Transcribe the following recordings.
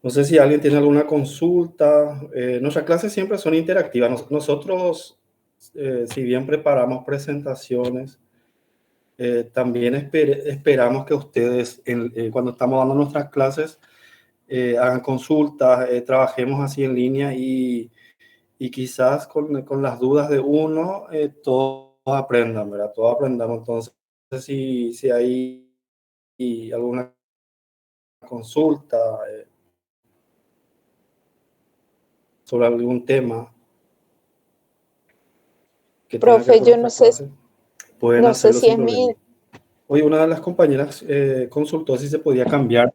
No sé si alguien tiene alguna consulta. Nuestras clases siempre son interactivas. Nosotros, si bien preparamos presentaciones, también esperamos que ustedes, cuando estamos dando nuestras clases, hagan consultas, trabajemos así en línea y quizás con las dudas de uno, todos aprendan, ¿verdad? Todos aprendamos. Entonces, si hay alguna consulta sobre algún tema que tenga que ver Profe, con yo no nuestra sé, clase, pueden no sé hacerlo si sin es problema. mi, Hoy una de las compañeras consultó si se podía cambiar.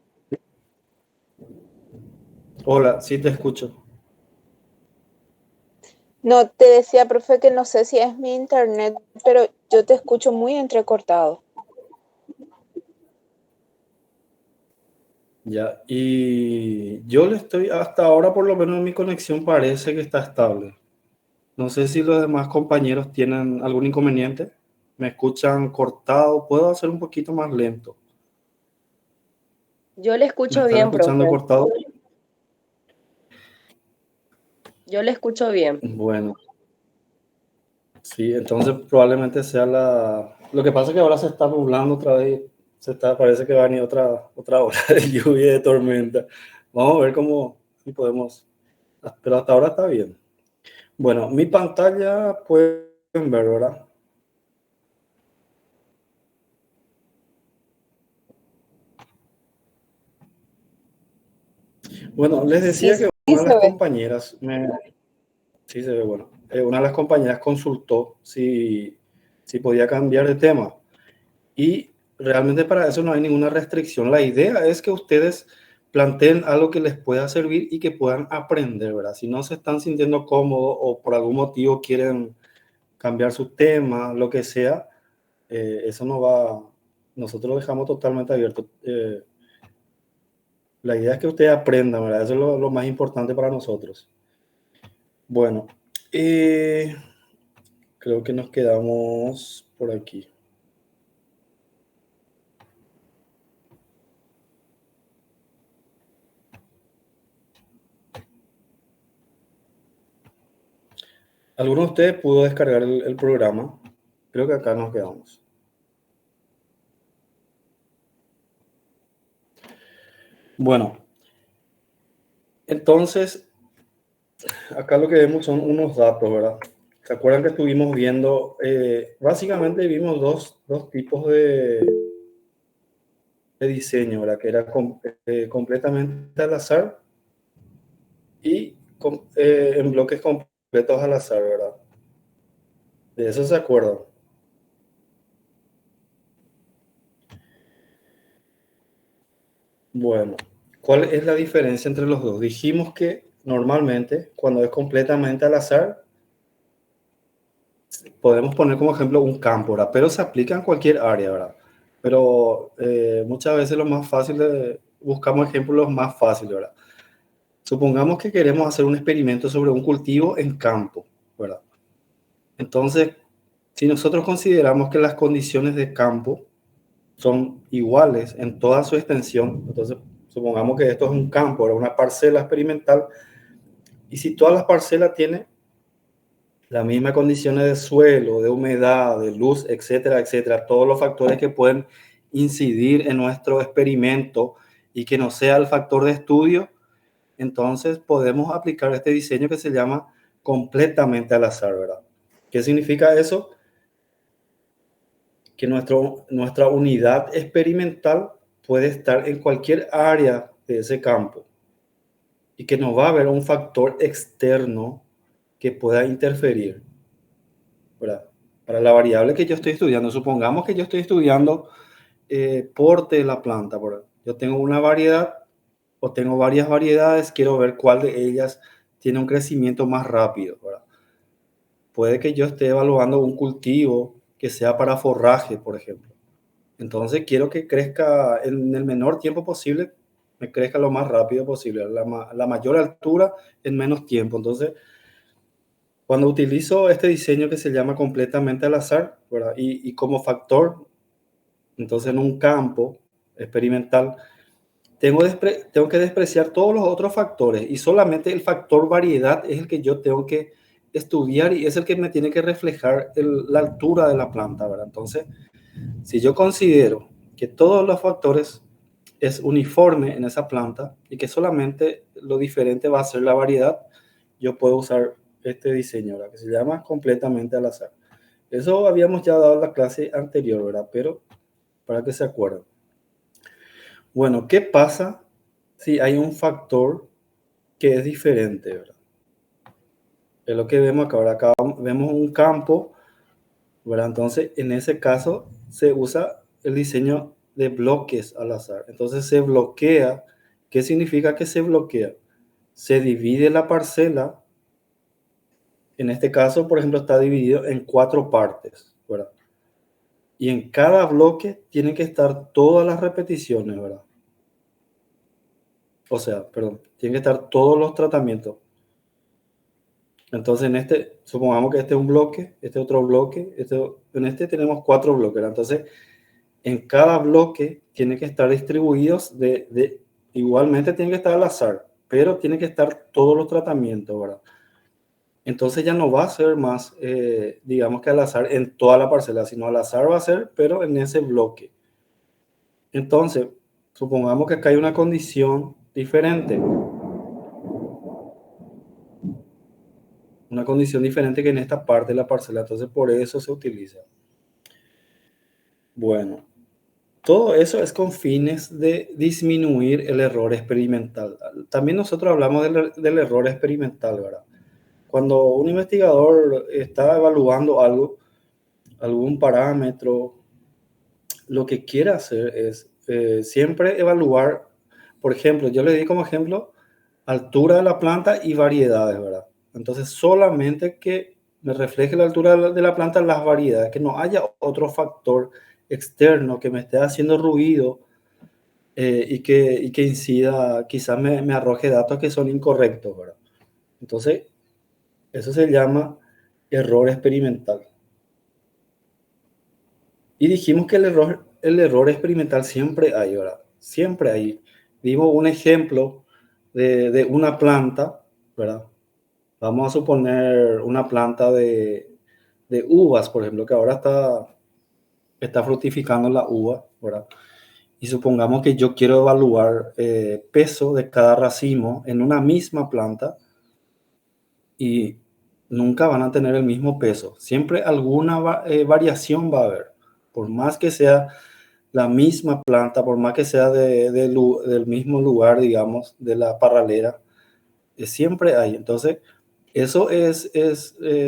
Hola, sí te escucho. no te decía, profe, que no sé si es mi internet, pero yo te escucho muy entrecortado. Ya, y yo le estoy, hasta ahora por lo menos mi conexión parece que está estable. No sé si los demás compañeros tienen algún inconveniente. ¿Me escuchan cortado? ¿Puedo hacer un poquito más lento? Yo le ¿Me escucho están bien, escuchando profe. cortado? Yo le escucho bien. Bueno, sí, entonces probablemente sea Lo que pasa es que ahora se está nublando otra vez. Parece que va a venir otra ola de lluvia y de tormenta. Vamos a ver si podemos... Pero hasta ahora está bien. Bueno, mi pantalla pueden ver, ¿verdad? Bueno, les Sí, decía sí que una de se las ve. compañeras, sí se ve bueno, una de las compañeras consultó si podía cambiar de tema y realmente para eso no hay ninguna restricción. La idea es que ustedes planteen algo que les pueda servir y que puedan aprender, ¿verdad? Si no se están sintiendo cómodos o por algún motivo quieren cambiar su tema, lo que sea, eso no va, nosotros lo dejamos totalmente abierto. La idea es que ustedes aprendan, ¿verdad? Eso es lo más importante para nosotros. Bueno, eh, creo que nos quedamos por aquí. ¿Alguno de ustedes pudo descargar el programa? Creo que acá nos quedamos. Bueno, entonces, acá lo que vemos son unos datos, ¿verdad? ¿Se acuerdan que estuvimos viendo? Básicamente vimos dos tipos de diseño, ¿verdad? Que era completamente al azar y en bloques completos al azar, ¿verdad? De eso se acuerdan. Bueno, ¿cuál es la diferencia entre los dos? Dijimos que normalmente cuando es completamente al azar, podemos poner como ejemplo un campo, ¿verdad? Pero se aplica en cualquier área, ¿verdad? Pero muchas veces lo más fácil buscamos ejemplos más fáciles, ¿verdad? Supongamos que queremos hacer un experimento sobre un cultivo en campo, ¿verdad? Entonces, si nosotros consideramos que las condiciones de campo son iguales en toda su extensión, entonces supongamos que esto es un campo, ¿verdad? Una parcela experimental, y si todas las parcelas tienen las mismas condiciones de suelo, de humedad, de luz, etcétera, etcétera, todos los factores que pueden incidir en nuestro experimento y que no sea el factor de estudio, entonces podemos aplicar este diseño que se llama completamente al azar, ¿verdad? ¿Qué significa eso? Que nuestra unidad experimental puede estar en cualquier área de ese campo y que no va a haber un factor externo que pueda interferir, ¿verdad? Para la variable que yo estoy estudiando. Supongamos que yo estoy estudiando porte de la planta. Yo tengo una variedad o tengo varias variedades, quiero ver cuál de ellas tiene un crecimiento más rápido, ¿verdad? Puede que yo esté evaluando un cultivo que sea para forraje, por ejemplo. Entonces quiero que crezca en el menor tiempo posible, me crezca lo más rápido posible, la mayor altura en menos tiempo. Entonces, cuando utilizo este diseño que se llama completamente al azar, ¿verdad? Y como factor, entonces en un campo experimental, tengo que despreciar todos los otros factores y solamente el factor variedad es el que yo tengo que estudiar y es el que me tiene que reflejar la altura de la planta, ¿verdad? Entonces, si yo considero que todos los factores es uniforme en esa planta y que solamente lo diferente va a ser la variedad, yo puedo usar este diseño, ¿verdad? Que se llama completamente al azar. Eso habíamos ya dado en la clase anterior, ¿verdad? Pero para que se acuerden. Bueno, ¿qué pasa si hay un factor que es diferente, ¿verdad? Es lo que vemos acá. Ahora acá vemos un campo, ¿verdad? Entonces, en ese caso, se usa el diseño de bloques al azar. Entonces, se bloquea. ¿Qué significa que se bloquea? Se divide la parcela. En este caso, por ejemplo, está dividido en 4 partes, ¿verdad? Y en cada bloque tienen que estar todas las repeticiones, ¿verdad? O sea, perdón, tienen que estar todos los tratamientos. Entonces, supongamos que este es un bloque, este otro bloque, en este tenemos 4 bloques, ¿verdad? Entonces, en cada bloque tiene que estar distribuidos igualmente tienen que estar al azar, pero tienen que estar todos los tratamientos, ¿verdad? Entonces ya no va a ser más, digamos que al azar en toda la parcela, sino al azar va a ser, pero en ese bloque. Entonces, supongamos que acá hay una condición diferente. Una condición diferente que en esta parte de la parcela, entonces por eso se utiliza. Bueno, todo eso es con fines de disminuir el error experimental. También nosotros hablamos del error experimental, ¿verdad? Cuando un investigador está evaluando algo, algún parámetro, lo que quiere hacer es siempre evaluar, por ejemplo, yo le di como ejemplo altura de la planta y variedades, ¿verdad? Entonces, solamente que me refleje la altura de la planta las variedades, que no haya otro factor externo que me esté haciendo ruido y que incida, quizás me arroje datos que son incorrectos, ¿verdad? Entonces, eso se llama error experimental. Y dijimos que el error experimental siempre hay, ¿verdad? Siempre hay. Dimos un ejemplo de una planta, ¿verdad? Vamos a suponer una planta de uvas, por ejemplo, que ahora está fructificando la uva, ¿verdad? Y supongamos que yo quiero evaluar peso de cada racimo en una misma planta y nunca van a tener el mismo peso. Siempre alguna variación va a haber. Por más que sea la misma planta, por más que sea del mismo lugar, digamos, de la parralera, siempre hay. Entonces, eso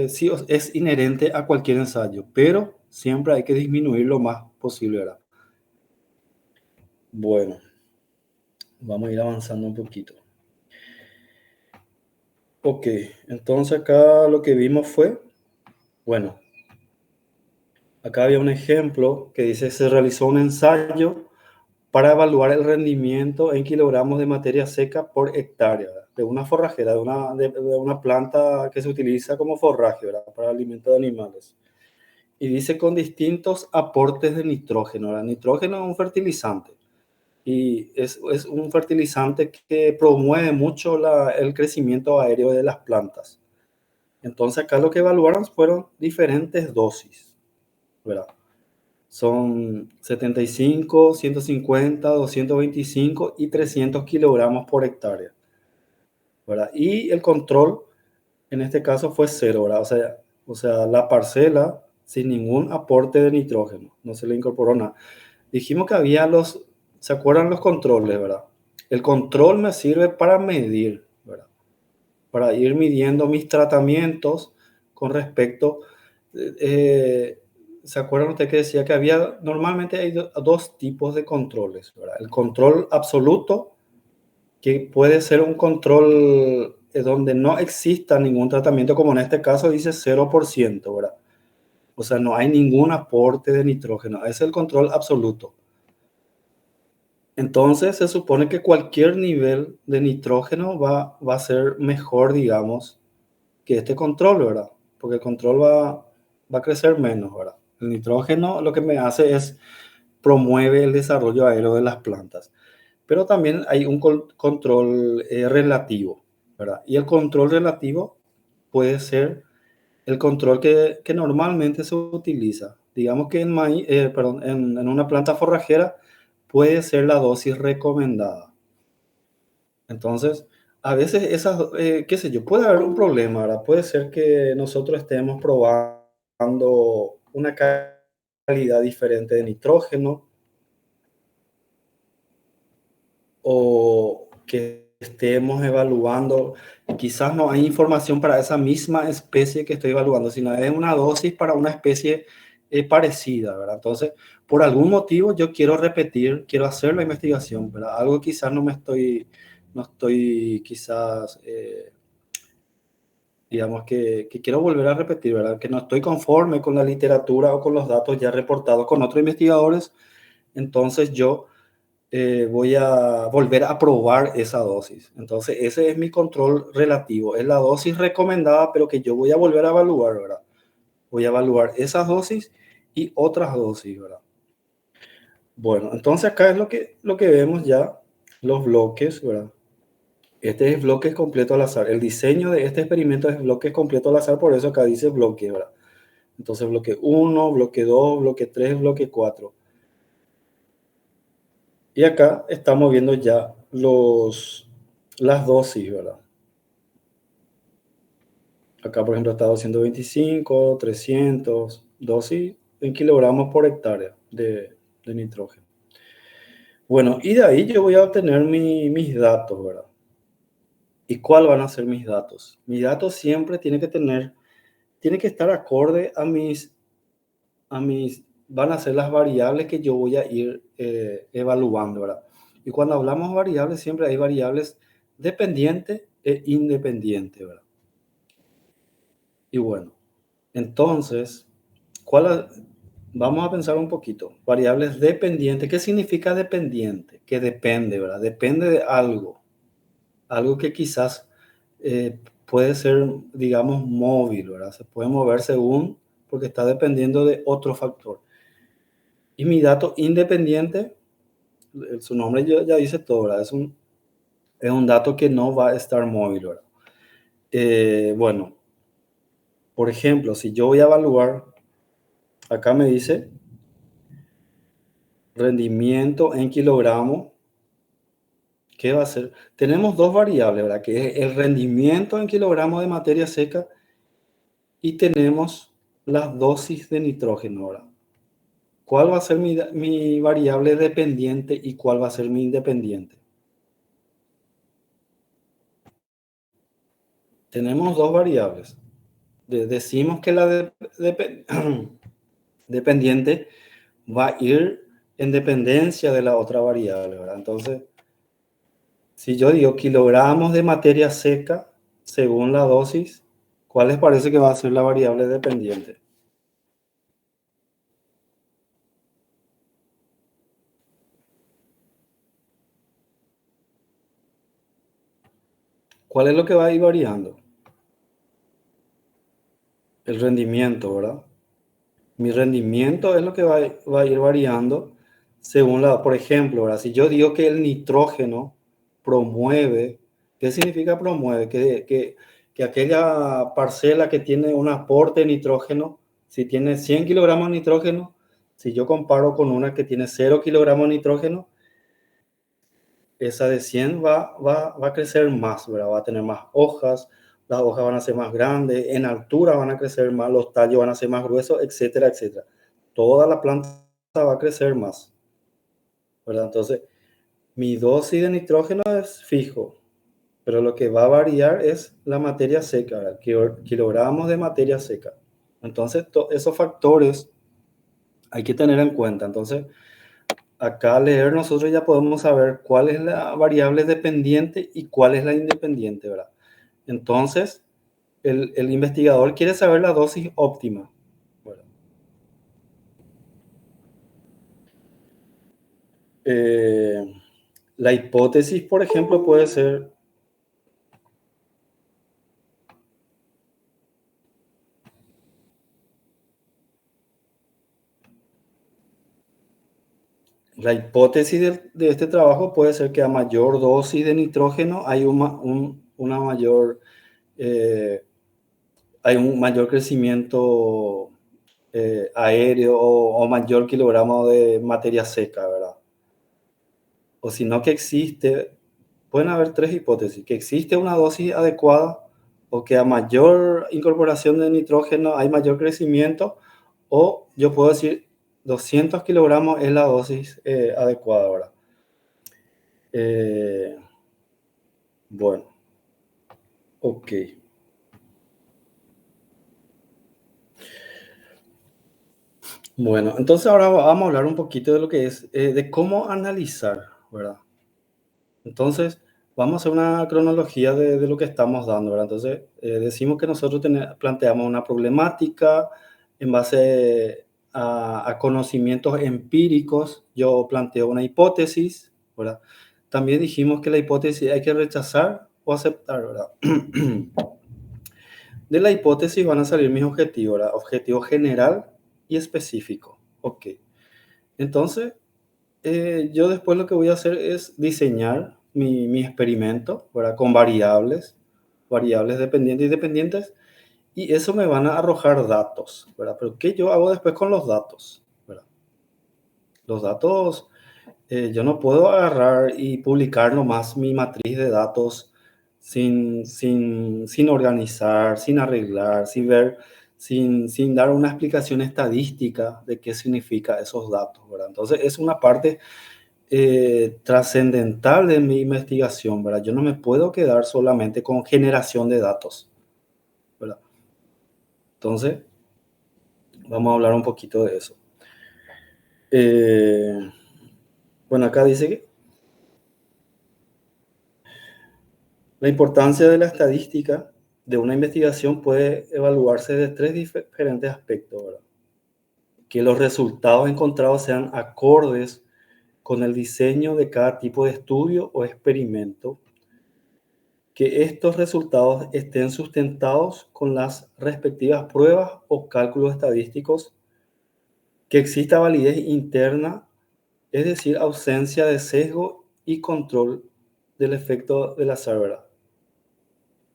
sí, es inherente a cualquier ensayo, pero siempre hay que disminuir lo más posible, ¿verdad? Bueno, vamos a ir avanzando un poquito. Ok, entonces acá lo que vimos fue, bueno, acá había un ejemplo que dice, se realizó un ensayo para evaluar el rendimiento en kilogramos de materia seca por hectárea, ¿verdad? De una forrajera, de una planta que se utiliza como forraje, ¿verdad? Para alimento de animales. Y dice con distintos aportes de nitrógeno, ¿verdad? Nitrógeno es un fertilizante y es un fertilizante que promueve mucho el crecimiento aéreo de las plantas. Entonces acá lo que evaluaron fueron diferentes dosis, ¿verdad? Son 75, 150, 225 y 300 kilogramos por hectárea, ¿verdad? Y el control en este caso fue cero, ¿verdad? O sea, la parcela sin ningún aporte de nitrógeno, no se le incorporó nada. Dijimos que había ¿se acuerdan los controles, verdad? El control me sirve para medir, ¿verdad? Para ir midiendo mis tratamientos con respecto, ¿se acuerdan ustedes que decía que normalmente hay dos tipos de controles, ¿verdad? El control absoluto, que puede ser un control donde no exista ningún tratamiento, como en este caso dice 0%, ¿verdad? O sea, no hay ningún aporte de nitrógeno, es el control absoluto. Entonces se supone que cualquier nivel de nitrógeno va a ser mejor, digamos, que este control, ¿verdad? Porque el control va a crecer menos, ¿verdad? El nitrógeno lo que me hace es promueve el desarrollo aéreo de las plantas. pero también hay un control relativo, ¿verdad? Y el control relativo puede ser el control que normalmente se utiliza. Digamos que perdón, en una planta forrajera puede ser la dosis recomendada. Entonces, a veces esas, qué sé yo, puede haber un problema, ¿verdad? Puede ser que nosotros estemos probando una calidad diferente de nitrógeno o que estemos evaluando, quizás no hay información para esa misma especie que estoy evaluando, sino es una dosis para una especie parecida, ¿verdad? Entonces, por algún motivo yo quiero repetir, quiero hacer la investigación, ¿verdad? Algo quizás no estoy quizás, digamos que quiero volver a repetir, ¿verdad? Que no estoy conforme con la literatura o con los datos ya reportados con otros investigadores, entonces yo voy a volver a probar esa dosis. Entonces, ese es mi control relativo. Es la dosis recomendada, pero que yo voy a volver a evaluar, ¿verdad? Voy a evaluar esas dosis y otras dosis, ¿verdad? Bueno, entonces acá es lo que vemos ya, los bloques, ¿verdad? Este es bloques completo al azar. El diseño de este experimento es bloques completo al azar, por eso acá dice bloque, ¿verdad? Entonces, bloque 1, bloque 2, bloque 3, bloque 4. Y acá estamos viendo ya las dosis, ¿verdad? Acá, por ejemplo, está 225, 300, dosis en kilogramos por hectárea de nitrógeno. Bueno, y de ahí yo voy a obtener mis datos, ¿verdad? ¿Y cuáles van a ser mis datos? Mis datos siempre tiene que estar acorde van a ser las variables que yo voy a ir evaluando, ¿verdad? Y cuando hablamos variables, siempre hay variables dependientes e independientes, ¿verdad? Y bueno, entonces, vamos a pensar un poquito. Variables dependientes. ¿Qué significa dependiente? Que depende, ¿verdad? Depende de algo. Algo que quizás puede ser, digamos, móvil, ¿verdad? Se puede mover porque está dependiendo de otro factor. Y mi dato independiente, su nombre ya dice todo, ¿verdad? Es un dato que no va a estar móvil, ¿verdad? Bueno, por ejemplo, si yo voy a evaluar, acá me dice rendimiento en kilogramos. ¿Qué va a ser? Tenemos dos variables, ¿verdad? Que es el rendimiento en kilogramos de materia seca y tenemos las dosis de nitrógeno, ¿verdad? ¿Cuál va a ser mi variable dependiente y cuál va a ser mi independiente? Tenemos dos variables. Decimos que dependiente va a ir en dependencia de la otra variable, ¿verdad? Entonces, si yo digo kilogramos de materia seca según la dosis, ¿cuál les parece que va a ser la variable dependiente? ¿Cuál es lo que va a ir variando? El rendimiento, ¿verdad? Mi rendimiento es lo que va a ir variando según por ejemplo, ¿verdad? Si yo digo que el nitrógeno promueve, ¿qué significa promueve? Que aquella parcela que tiene un aporte de nitrógeno, si tiene 100 kilogramos de nitrógeno, si yo comparo con una que tiene 0 kilogramos de nitrógeno, esa de 100 va a crecer más, ¿verdad? Va a tener más hojas, las hojas van a ser más grandes, en altura van a crecer más, los tallos van a ser más gruesos, etcétera, etcétera. Toda la planta va a crecer más, ¿verdad? Entonces, mi dosis de nitrógeno es fijo, pero lo que va a variar es la materia seca, ¿verdad? Kilogramos de materia seca. Entonces, esos factores hay que tener en cuenta. Entonces, acá al leer nosotros ya podemos saber cuál es la variable dependiente y cuál es la independiente, ¿verdad? Entonces, el investigador quiere saber la dosis óptima. Bueno, eh, la hipótesis, por ejemplo, puede ser, La hipótesis de este trabajo puede ser que a mayor dosis de nitrógeno una mayor, eh, hay un mayor crecimiento aéreo o mayor kilogramo de materia seca, ¿verdad? O si no que existe, pueden haber tres hipótesis, que existe una dosis adecuada o que a mayor incorporación de nitrógeno hay mayor crecimiento, o yo puedo decir 200 kilogramos es la dosis adecuada, ¿verdad? Eh, bueno, ok. Bueno, entonces ahora vamos a hablar un poquito de lo que es, de cómo analizar, ¿verdad? Entonces, vamos a hacer una cronología de lo que estamos dando, ¿verdad? Entonces, decimos que nosotros planteamos una problemática en base a conocimientos empíricos. Yo planteo una hipótesis, ¿verdad? También dijimos que la hipótesis hay que rechazar o aceptar, ¿verdad? De la hipótesis van a salir mis objetivos, ¿verdad? Objetivo general y específico. Ok. Entonces, yo después lo que voy a hacer es diseñar mi experimento, ¿verdad? Con variables dependientes y dependientes, y eso me van a arrojar datos, ¿verdad? Pero ¿qué yo hago después con los datos, ¿verdad? Los datos, yo no puedo agarrar y publicar nomás mi matriz de datos sin organizar, sin arreglar, sin dar una explicación estadística de qué significa esos datos, ¿verdad? Entonces, es una parte trascendental de mi investigación, ¿verdad? Yo no me puedo quedar solamente con generación de datos, ¿verdad? Entonces, vamos a hablar un poquito de eso. Bueno, acá dice que la importancia de la estadística de una investigación puede evaluarse de tres diferentes aspectos, ¿verdad? Que los resultados encontrados sean acordes con el diseño de cada tipo de estudio o experimento, que estos resultados estén sustentados con las respectivas pruebas o cálculos estadísticos, que exista validez interna, es decir, ausencia de sesgo y control del efecto del azar, ¿verdad?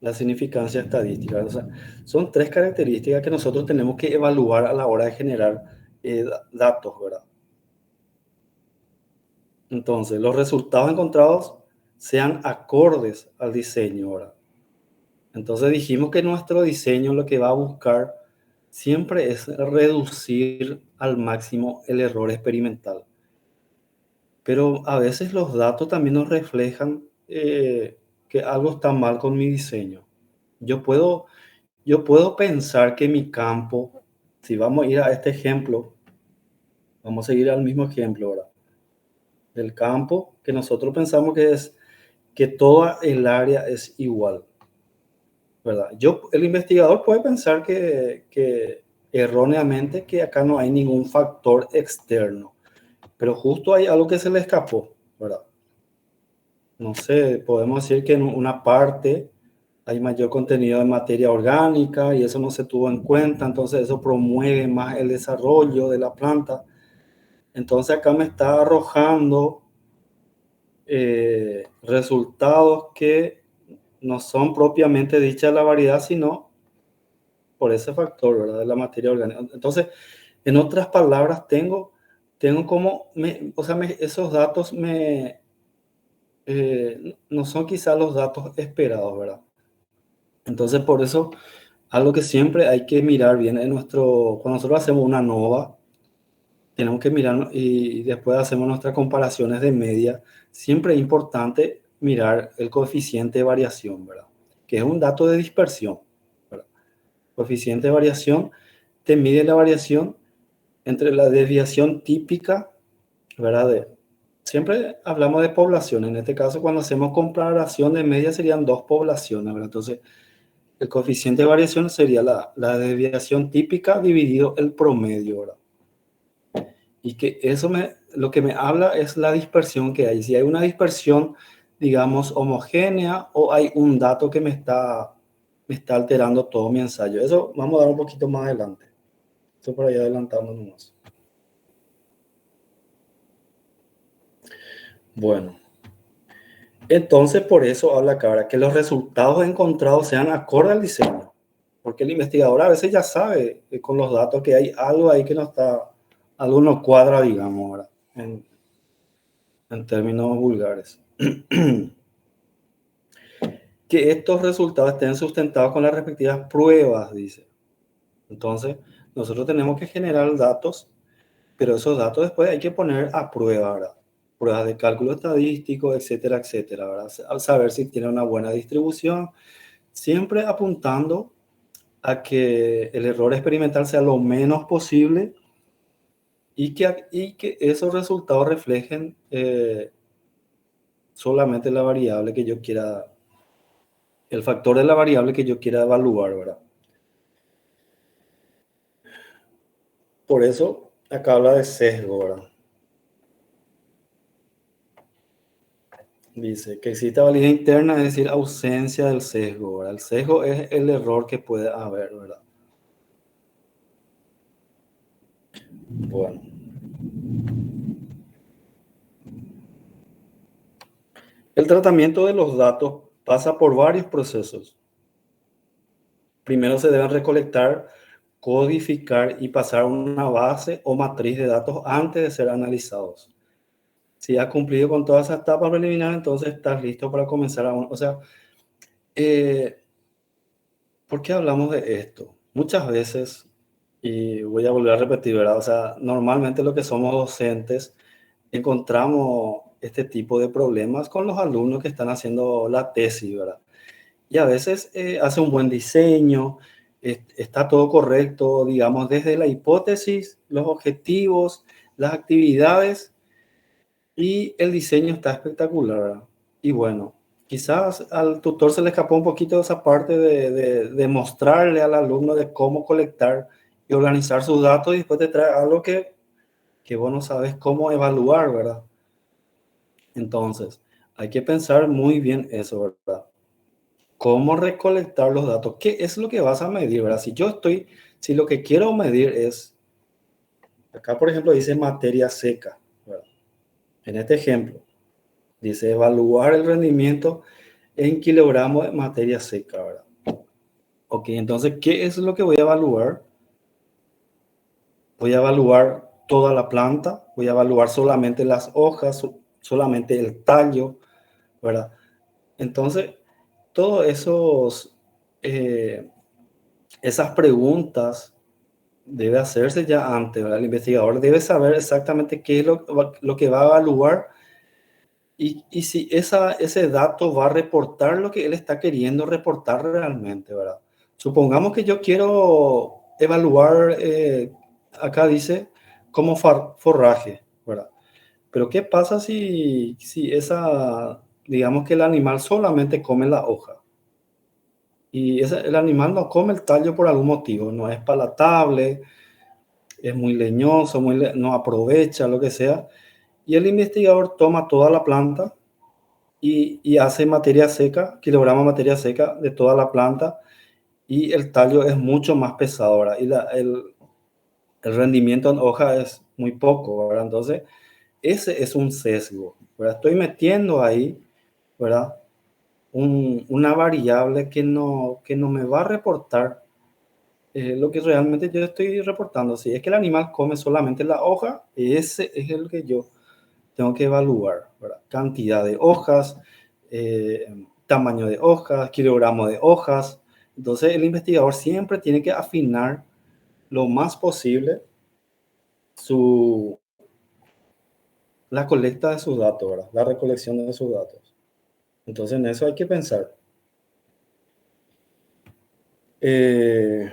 La significancia estadística. O sea, son tres características que nosotros tenemos que evaluar a la hora de generar datos, ¿verdad? Entonces, los resultados encontrados sean acordes al diseño, ¿verdad? Entonces dijimos que nuestro diseño lo que va a buscar siempre es reducir al máximo el error experimental. Pero a veces los datos también nos reflejan que algo está mal con mi diseño. Yo puedo, yo puedo pensar que mi campo, si vamos a ir a este ejemplo, vamos a seguir al mismo ejemplo ahora, del campo, que nosotros pensamos que es que toda el área es igual. ¿Verdad? El investigador puede pensar que erróneamente que acá no hay ningún factor externo, pero justo hay algo que se le escapó, ¿verdad? No sé, podemos decir que en una parte hay mayor contenido de materia orgánica y eso no se tuvo en cuenta, entonces eso promueve más el desarrollo de la planta. Entonces acá me está arrojando resultados que no son propiamente dicha la variedad, sino por ese factor, ¿verdad? De la materia orgánica. Entonces, en otras palabras, tengo como, esos datos no son quizás los datos esperados, ¿verdad? Entonces, por eso, algo que siempre hay que mirar bien cuando nosotros hacemos una nova, tenemos que mirar y después hacemos nuestras comparaciones de media, siempre es importante mirar el coeficiente de variación, ¿verdad? Que es un dato de dispersión, ¿verdad? Coeficiente de variación te mide la variación entre la desviación típica, ¿verdad? Siempre hablamos de población. En este caso, cuando hacemos comparación de media, serían dos poblaciones, ¿verdad? Entonces, el coeficiente de variación sería la desviación típica dividido el promedio, ¿verdad? Y que lo que me habla es la dispersión que hay. Si hay una dispersión, digamos, homogénea o hay un dato que me está alterando todo mi ensayo. Eso vamos a dar un poquito más adelante. Esto por ahí adelantando nomás. Bueno, entonces por eso habla acá, ¿verdad? Que los resultados encontrados sean acorde al diseño. Porque el investigador a veces ya sabe con los datos que hay algo ahí que no está, algo no cuadra, digamos, ¿verdad? En términos vulgares. Que estos resultados estén sustentados con las respectivas pruebas, dice. Entonces, nosotros tenemos que generar datos, pero esos datos después hay que poner a prueba, ¿verdad? Pruebas de cálculo estadístico, etcétera, etcétera, ¿verdad? Al saber si tiene una buena distribución, siempre apuntando a que el error experimental sea lo menos posible y que esos resultados reflejen solamente la variable que yo quiera, el factor de la variable que yo quiera evaluar, ¿verdad? Por eso acá habla de sesgo, ¿verdad? Dice que exista validez interna, es decir, ausencia del sesgo, ¿verdad? El sesgo es el error que puede haber, ¿verdad? Bueno, el tratamiento de los datos pasa por varios procesos. Primero se deben recolectar, codificar y pasar a una base o matriz de datos antes de ser analizados. Si has cumplido con todas esas etapas preliminares, entonces estás listo para comenzar a... O sea, eh, ¿por qué hablamos de esto? Muchas veces, y voy a volver a repetir, ¿verdad? O sea, normalmente lo que somos docentes, encontramos este tipo de problemas con los alumnos que están haciendo la tesis, ¿verdad? Y a veces hace un buen diseño, está todo correcto, digamos, desde la hipótesis, los objetivos, las actividades y el diseño está espectacular, ¿verdad? Y bueno, quizás al tutor se le escapó un poquito esa parte de mostrarle al alumno de cómo colectar y organizar sus datos y después te trae algo que vos no sabes cómo evaluar, ¿verdad? Entonces, hay que pensar muy bien eso, ¿verdad? ¿Cómo recolectar los datos? ¿Qué es lo que vas a medir, verdad? Si lo que quiero medir es, acá por ejemplo dice materia seca, ¿verdad? En este ejemplo, dice evaluar el rendimiento en kilogramos de materia seca, ¿verdad? Ok, entonces, ¿qué es lo que voy a evaluar? Voy a evaluar toda la planta, voy a evaluar solamente las hojas, solamente el tallo, ¿verdad? Entonces, todos esas preguntas debe hacerse ya antes, ¿verdad? El investigador debe saber exactamente qué es lo que va a evaluar y si ese dato va a reportar lo que él está queriendo reportar realmente, ¿verdad? Supongamos que yo quiero evaluar, acá dice, como forraje, ¿verdad? Pero ¿qué pasa si digamos que el animal solamente come la hoja? Y el animal no come el tallo por algún motivo, no es palatable, es muy leñoso, no aprovecha, lo que sea. Y el investigador toma toda la planta y hace materia seca, kilogramos de materia seca de toda la planta y el tallo es mucho más pesado, ¿verdad? Y el rendimiento en hoja es muy poco, ¿verdad? Entonces, ese es un sesgo, ¿verdad? Estoy metiendo ahí, ¿verdad? Una variable que no me va a reportar lo que realmente yo estoy reportando. Si es que el animal come solamente la hoja, ese es el que yo tengo que evaluar, ¿verdad? Cantidad de hojas, tamaño de hojas, kilogramo de hojas. Entonces el investigador siempre tiene que afinar lo más posible la colecta de sus datos, ¿verdad? La recolección de sus datos. Entonces en eso hay que pensar. Eh,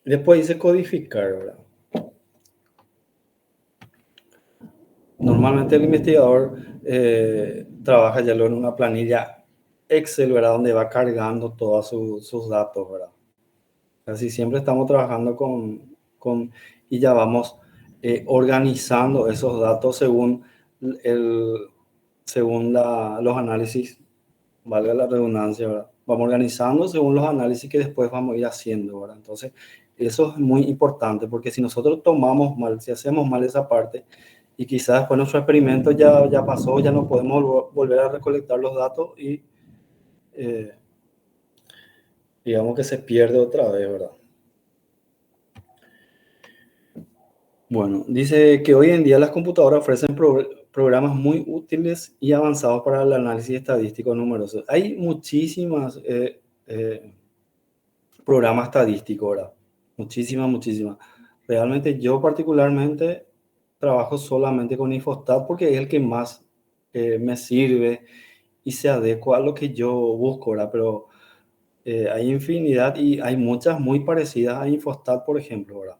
Después dice codificar, ¿verdad? Normalmente el investigador trabaja ya luego en una planilla Excel, ¿verdad? Donde va cargando todos sus datos, ¿verdad? Casi siempre estamos trabajando y ya vamos organizando esos datos el, los análisis, valga la redundancia, ¿verdad? Vamos organizando según los análisis que después vamos a ir haciendo, ¿verdad? Entonces, eso es muy importante porque si nosotros tomamos mal, si hacemos mal esa parte, y quizás después nuestro experimento ya pasó, ya no podemos volver a recolectar los datos y digamos que se pierde otra vez, ¿verdad? Bueno, dice que hoy en día las computadoras ofrecen programas muy útiles y avanzados para el análisis estadístico numeroso. Hay muchísimas programas estadísticos, ¿verdad? Muchísimas. Realmente yo particularmente trabajo solamente con Infostat porque es el que más me sirve y se adecua a lo que yo busco, ¿verdad? Pero hay infinidad y hay muchas muy parecidas a Infostat, por ejemplo, ¿verdad?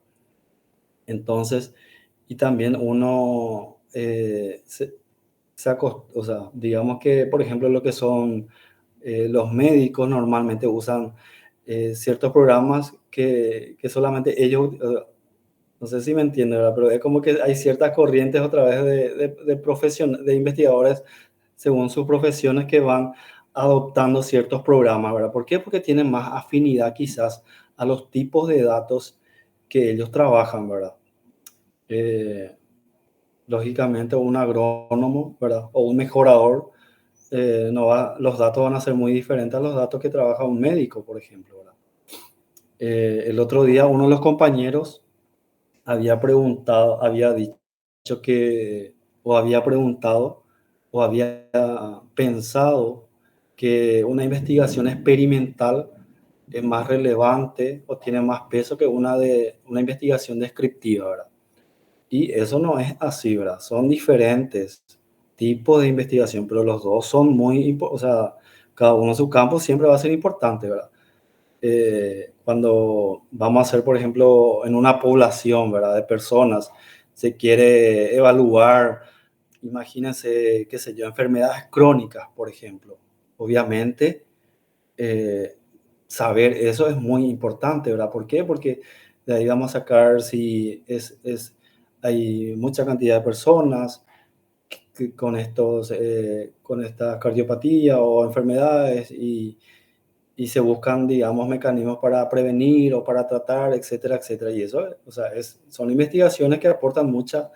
Entonces, y también uno o sea, digamos que, por ejemplo, lo que son los médicos normalmente usan ciertos programas que solamente ellos, no sé si me entienden, ¿verdad? Pero es como que hay ciertas corrientes otra vez de investigadores según sus profesiones que van adoptando ciertos programas, ¿verdad? ¿Por qué? Porque tienen más afinidad quizás a los tipos de datos que ellos trabajan, ¿verdad? Lógicamente un agrónomo, ¿verdad? O un mejorador, los datos van a ser muy diferentes a los datos que trabaja un médico, por ejemplo, ¿verdad? El otro día uno de los compañeros había dicho que, o había preguntado, o había pensado que una investigación experimental es más relevante o tiene más peso que una investigación descriptiva, ¿verdad? Y eso no es así, ¿verdad? Son diferentes tipos de investigación, pero los dos son o sea, cada uno en su campo siempre va a ser importante, ¿verdad? Cuando vamos a hacer, por ejemplo, en una población, ¿verdad? De personas, se quiere evaluar, imagínense, qué sé yo, enfermedades crónicas, por ejemplo. Obviamente, eh, saber eso es muy importante, ¿verdad? ¿Por qué? Porque de ahí vamos a sacar si hay mucha cantidad de personas con esta cardiopatía o enfermedades y se buscan, digamos, mecanismos para prevenir o para tratar, etcétera, etcétera. Y eso, o sea, son investigaciones que aportan mucha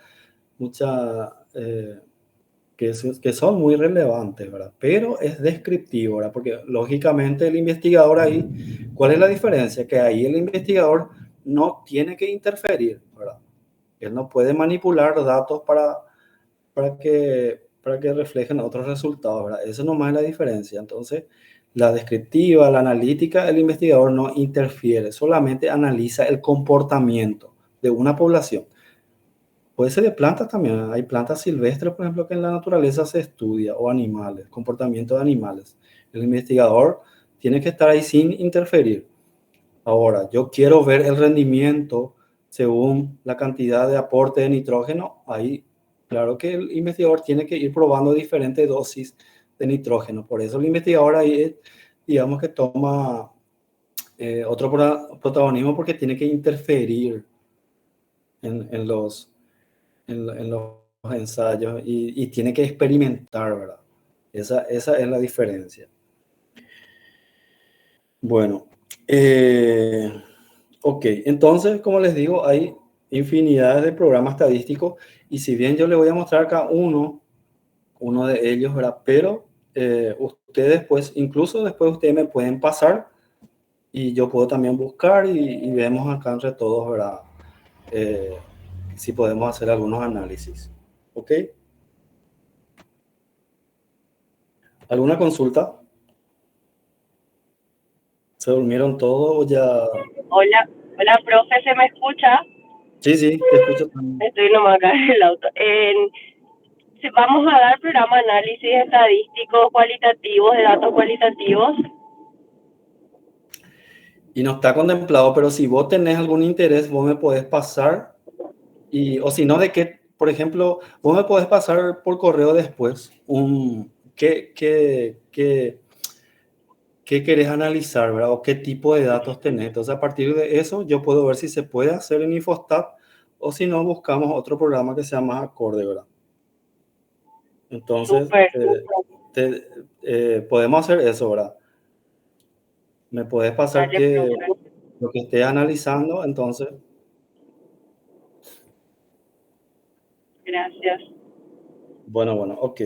que son muy relevantes, ¿verdad? Pero es descriptivo, ¿verdad? Porque lógicamente el investigador ahí, ¿cuál es la diferencia? Que ahí el investigador no tiene que interferir, ¿verdad? Él no puede manipular datos para que reflejen otros resultados, ¿verdad? Eso nomás es la diferencia. Entonces, la descriptiva, la analítica, el investigador no interfiere, solamente analiza el comportamiento de una población. Puede ser de plantas también. Hay plantas silvestres, por ejemplo, que en la naturaleza se estudia, o animales, comportamiento de animales. El investigador tiene que estar ahí sin interferir. Ahora, yo quiero ver el rendimiento según la cantidad de aporte de nitrógeno. Ahí, claro que el investigador tiene que ir probando diferentes dosis de nitrógeno. Por eso el investigador ahí, digamos que toma otro protagonismo porque tiene que interferir en los ensayos y tiene que experimentar, ¿verdad? Esa es la diferencia. Bueno, ok, entonces, como les digo, hay infinidad de programas estadísticos y si bien yo les voy a mostrar acá uno de ellos, ¿verdad? Pero ustedes, pues, incluso después ustedes me pueden pasar y yo puedo también buscar y vemos acá entre todos, ¿verdad? Si podemos hacer algunos análisis, ¿ok? ¿Alguna consulta? ¿Se durmieron todos o ya? Hola, hola, profe, ¿se me escucha? Sí, te escucho también. Estoy nomás acá en el auto. Si vamos a dar programa de análisis estadístico cualitativos, de datos cualitativos. Y no está contemplado, pero si vos tenés algún interés, vos me podés pasar o si no, de qué, por ejemplo, vos me podés pasar por correo después qué querés analizar, ¿verdad? O qué tipo de datos tenés. Entonces, a partir de eso, yo puedo ver si se puede hacer en Infostat o si no, buscamos otro programa que sea más acorde, ¿verdad? Entonces, Súper. podemos hacer eso, ¿verdad? Me puedes pasar Dale, profe. lo que estés analizando, entonces. Gracias. Bueno, ok.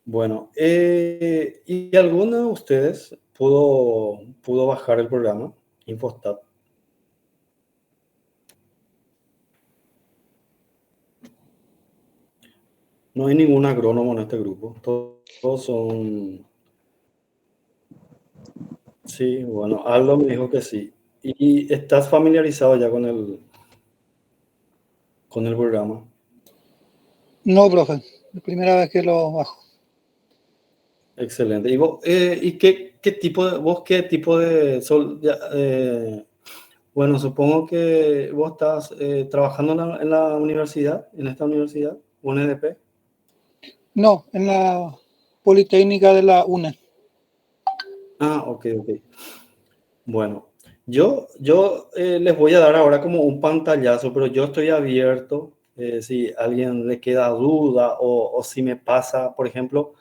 Bueno, ¿y alguno de ustedes pudo bajar el programa Infostat? No hay ningún agrónomo en este grupo. Todos son... Sí, bueno, Aldo me dijo que sí. ¿Y estás familiarizado ya con el programa? No, profe, la primera vez que lo bajo. Excelente. ¿Y vos, qué tipo de bueno, supongo que vos estás trabajando en la universidad, en esta universidad, UNEDP. No, en la Politécnica de la UNE. Ah, ok. Bueno, yo les voy a dar ahora como un pantallazo, pero yo estoy abierto si a alguien le queda duda o si me pasa, por ejemplo,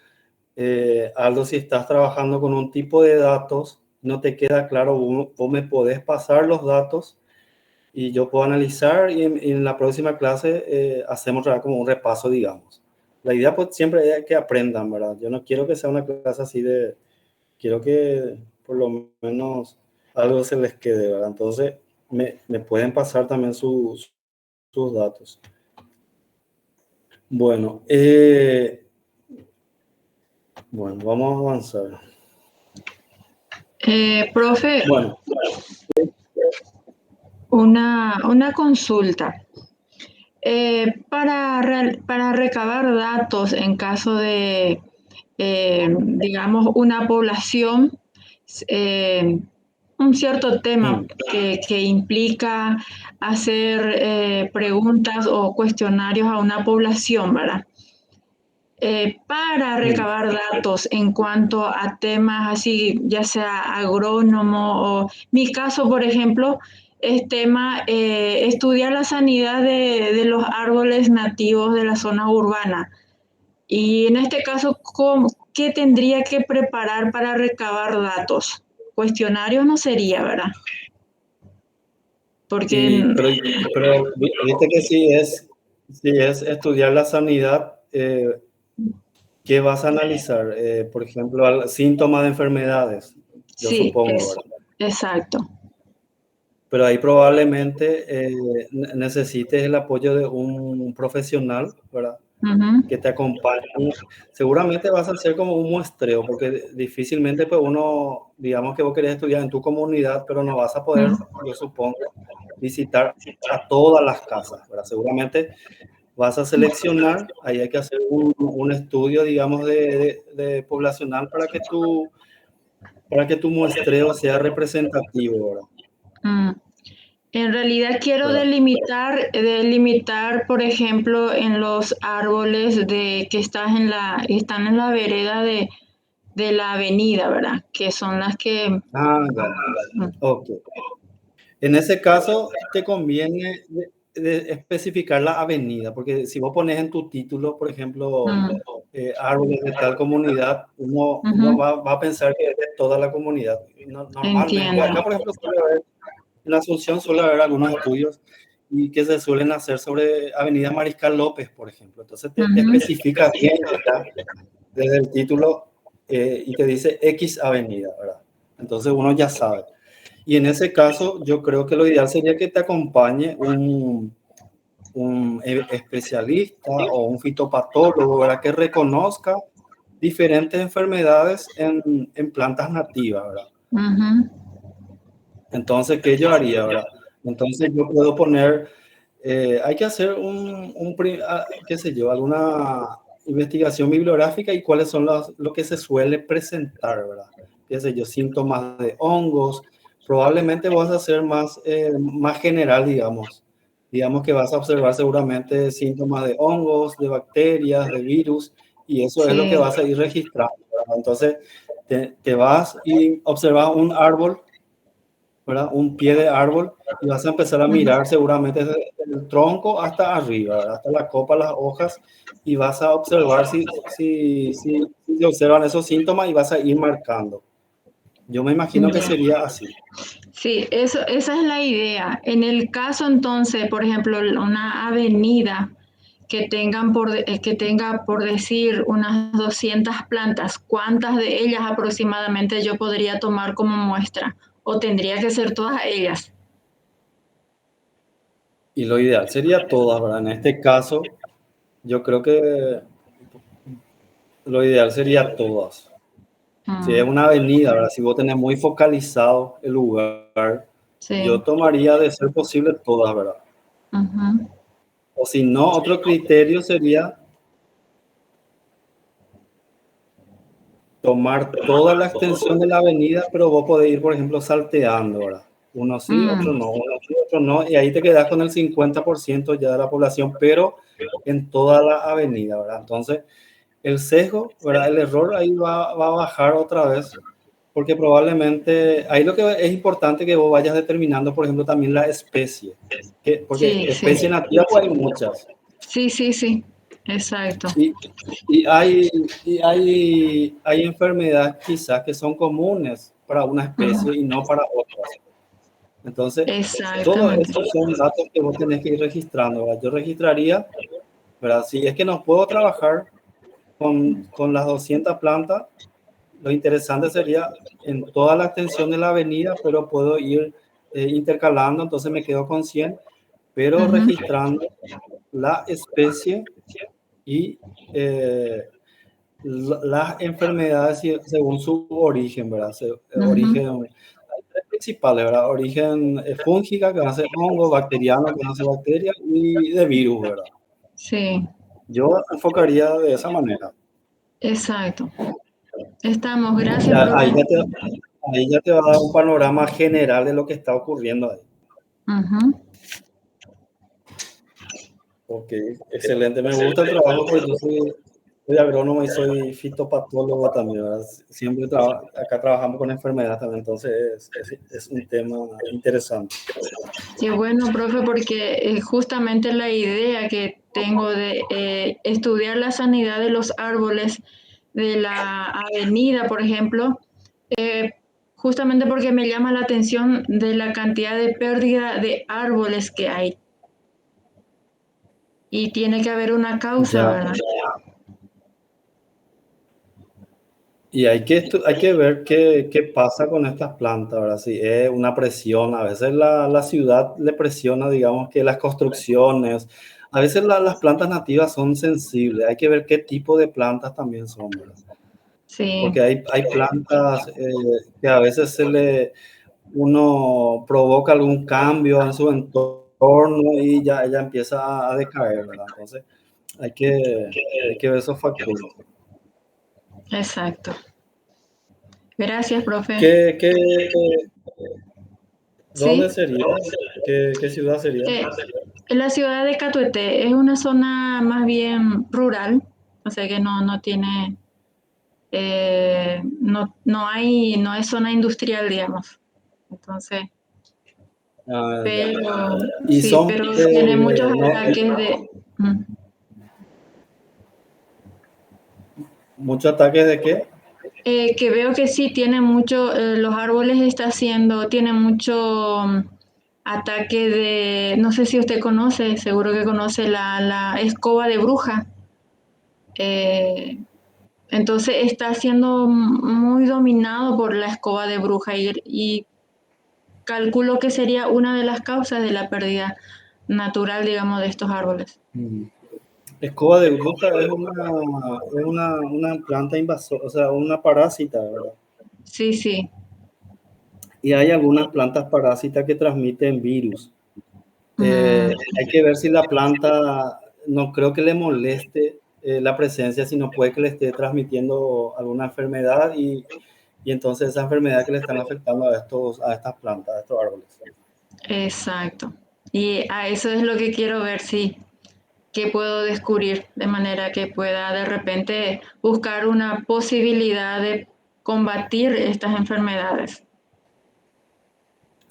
Aldo, si estás trabajando con un tipo de datos, no te queda claro, vos me podés pasar los datos y yo puedo analizar y en la próxima clase hacemos como un repaso, digamos. La idea pues siempre es que aprendan, ¿verdad? Yo no quiero que sea una clase así quiero que por lo menos algo se les quede, ¿verdad? Entonces me pueden pasar también sus datos. Bueno, vamos a avanzar. Profe, Bueno, una consulta. Para recabar datos en caso de, digamos, una población, un cierto tema que implica hacer preguntas o cuestionarios a una población, ¿verdad? Para recabar datos en cuanto a temas así, ya sea agrónomo o mi caso, por ejemplo, es tema estudiar la sanidad de los árboles nativos de la zona urbana. Y en este caso, ¿qué tendría que preparar para recabar datos? Cuestionarios no sería, ¿verdad? Porque... pero viste que si es estudiar la sanidad, ¿qué vas a analizar? Por ejemplo, síntomas de enfermedades, yo Sí, supongo, ¿verdad? exacto. Pero ahí probablemente necesites el apoyo de un profesional, ¿verdad? Que te acompañe. Seguramente vas a hacer como un muestreo, porque difícilmente pues uno, digamos que vos querés estudiar en tu comunidad, pero no vas a poder, yo supongo, visitar a todas las casas, ¿verdad? Seguramente vas a seleccionar, ahí hay que hacer un estudio, digamos, de poblacional para que tu muestreo sea representativo, ¿verdad? En realidad quiero delimitar, por ejemplo, en los árboles que están en la vereda de la avenida, ¿verdad? Que son las que... Ok. En ese caso, te conviene de especificar la avenida, porque si vos pones en tu título, por ejemplo, árboles de tal comunidad, uno va a pensar que es de toda la comunidad. Normalmente, Entiendo. acá, por ejemplo, en Asunción suele haber algunos estudios y que se suelen hacer sobre Avenida Mariscal López, por ejemplo. Entonces, te especifica bien acá, desde el título y te dice X avenida, ¿verdad? Entonces, uno ya sabe. Y en ese caso, yo creo que lo ideal sería que te acompañe un especialista o un fitopatólogo, ¿verdad? Que reconozca diferentes enfermedades en plantas nativas, ¿verdad? Entonces, ¿qué yo haría, verdad? Entonces, yo puedo poner, hay que hacer qué sé yo, alguna investigación bibliográfica y cuáles son lo que se suele presentar, ¿verdad? Qué sé yo, síntomas de hongos. Probablemente vas a ser más general, digamos. Digamos que vas a observar seguramente síntomas de hongos, de bacterias, de virus, y eso es lo que vas a ir registrando, ¿verdad? Entonces, te vas y observas un árbol, ¿verdad? Un pie de árbol, y vas a empezar a mirar seguramente desde el tronco hasta arriba, ¿verdad? Hasta la copa, las hojas, y vas a observar si se observan esos síntomas y vas a ir marcando. Yo me imagino que sería así. Sí, esa es la idea. En el caso entonces, por ejemplo, una avenida, que tenga, por decir, unas 200 plantas, ¿cuántas de ellas aproximadamente yo podría tomar como muestra? ¿O tendría que ser todas ellas? Y lo ideal sería todas, ¿verdad? En este caso, yo creo que lo ideal sería todas. Si es una avenida, ¿verdad? Si vos tenés muy focalizado el lugar, Sí. yo tomaría de ser posible todas, ¿verdad? Uh-huh. O si no, otro criterio sería tomar toda la extensión de la avenida, pero vos podés ir, por ejemplo, salteando, ¿verdad? Uno sí, otro no, uno sí, otro no, y ahí te quedas con el 50% ya de la población, pero en toda la avenida, ¿verdad? Entonces, el sesgo, ¿verdad? El error ahí va a bajar otra vez, porque probablemente, ahí lo que es importante que vos vayas determinando, por ejemplo, también la especie, porque Sí, sí. especies nativas pues, hay muchas. Sí, exacto. Hay enfermedades quizás que son comunes para una especie y no para otras. Entonces, todos Exactamente. estos son datos que vos tenés que ir registrando, ¿verdad? Yo registraría, ¿verdad? Si es que no puedo trabajar con las 200 plantas, lo interesante sería en toda la extensión de la avenida, pero puedo ir intercalando, entonces me quedo con 100, pero Uh-huh. registrando la especie y las enfermedades según su origen, ¿verdad? Origen, hay tres principales, ¿verdad? Origen fúngica, que van a ser hongo, bacteriano, que van a ser bacterias, y de virus, ¿verdad? Sí, Yo enfocaría de esa manera. exacto. Estamos, gracias, Ya, profe. ahí ya te va a dar un panorama general de lo que está ocurriendo ahí. Uh-huh. Ok, excelente. Me gusta el trabajo porque yo soy agrónomo y soy fitopatólogo también, ¿verdad? Siempre acá trabajamos con enfermedades también, entonces es un tema interesante. Qué bueno, profe, porque justamente la idea que tengo de estudiar la sanidad de los árboles de la avenida, por ejemplo, justamente porque me llama la atención de la cantidad de pérdida de árboles que hay. Y tiene que haber una causa, Ya, ¿verdad? y hay que ver qué pasa con estas plantas, ¿verdad? Si es una presión, a veces la ciudad le presiona, digamos, que las construcciones, a veces las plantas nativas son sensibles, hay que ver qué tipo de plantas también son, ¿verdad? Sí, Porque hay plantas que a veces uno provoca algún cambio en su entorno y ya ella empieza a decaer, ¿verdad? Entonces hay que ver esos factores. exacto. Gracias, profe. ¿Qué, Sí. dónde sería? ¿Qué ciudad sería? La ciudad de Catuete es una zona más bien rural, o sea que no tiene, no es zona industrial, digamos. Entonces, Ya. pero Y sí, son, pero tiene muchos no, ataques mm, muchos ataques de qué? que veo que sí tiene mucho, los árboles tienen mucho ataque de, no sé si usted conoce, seguro que conoce la escoba de bruja. Eh, Entonces está siendo muy dominado por la escoba de bruja y calculo que sería una de las causas de la pérdida natural, digamos, de estos árboles. Mm. Escoba de bruja es una planta invasora, o sea, una parásita, ¿verdad? Sí. Y hay algunas plantas parásitas que transmiten virus. Mm, Hay que ver si la planta, no creo que le moleste la presencia, sino puede que le esté transmitiendo alguna enfermedad y entonces esa enfermedad que le están afectando a estas plantas, a estos árboles. exacto. Y a eso es lo que quiero ver, sí, qué puedo descubrir de manera que pueda de repente buscar una posibilidad de combatir estas enfermedades.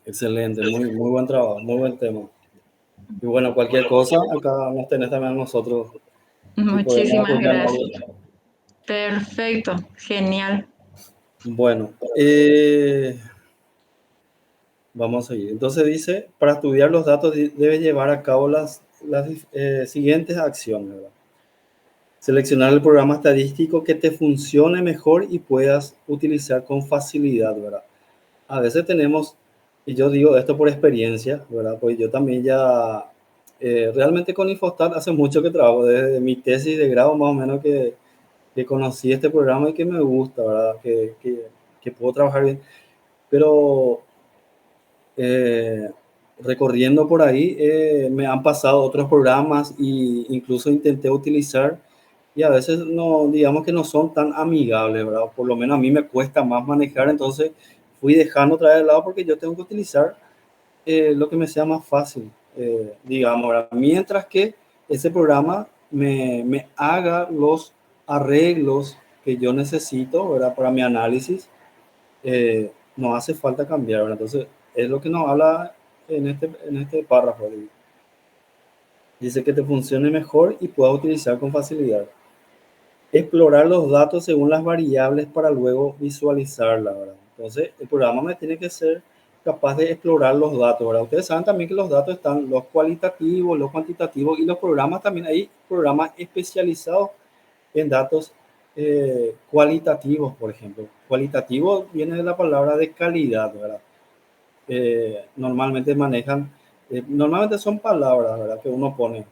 Excelente, muy buen trabajo, muy buen tema. Y bueno, cualquier cosa, acá nos tenés también a nosotros y podemos Muchísimas apoyarnos. gracias. Perfecto, genial. Bueno, vamos a seguir. Entonces dice, para estudiar los datos debe llevar a cabo las las siguientes acciones, ¿verdad? Seleccionar el programa estadístico que te funcione mejor y puedas utilizar con facilidad, ¿verdad? A veces tenemos, y yo digo esto por experiencia, ¿verdad? Pues yo también ya, realmente con Infostat hace mucho que trabajo, desde mi tesis de grado más o menos que conocí este programa y que me gusta, ¿verdad? Que puedo trabajar bien. Pero recorriendo por ahí, me han pasado otros programas e incluso intenté utilizar y a veces no, digamos que no son tan amigables, ¿verdad? Por lo menos a mí me cuesta más manejar, entonces fui dejando otra vez de lado porque yo tengo que utilizar lo que me sea más fácil, digamos, ¿verdad? Mientras que ese programa me haga los arreglos que yo necesito, ¿verdad? Para mi análisis, no hace falta cambiar, ¿verdad? Entonces, es lo que nos habla en este párrafo. Dice que te funcione mejor y puedas utilizar con facilidad. Explorar los datos según las variables para luego visualizarlas, ¿verdad? Entonces, el programa me tiene que ser capaz de explorar los datos, ¿verdad? Ustedes saben también que los datos están los cualitativos, los cuantitativos y los programas también. Hay programas especializados en datos cualitativos, por ejemplo. Cualitativo viene de la palabra de calidad, ¿verdad? Normalmente manejan, normalmente son palabras, ¿verdad? Que uno pone.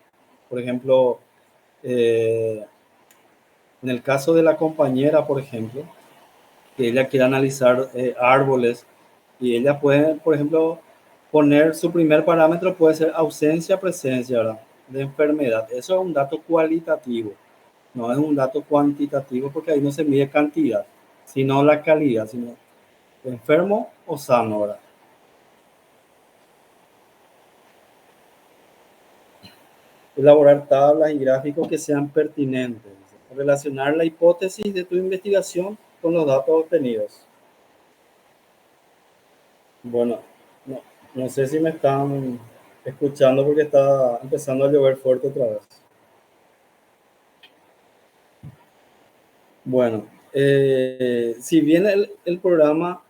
Por ejemplo, en el caso de la compañera, por ejemplo, que ella quiere analizar árboles y ella puede, por ejemplo, poner su primer parámetro, puede ser ausencia, presencia, ¿verdad? De enfermedad. Eso es un dato cualitativo, no es un dato cuantitativo porque ahí no se mide cantidad, sino la calidad, sino enfermo o sano, ¿verdad? Elaborar tablas y gráficos que sean pertinentes. Relacionar la hipótesis de tu investigación con los datos obtenidos. Bueno, no, no sé si me están escuchando porque está empezando a llover fuerte otra vez. Bueno, si bien el programa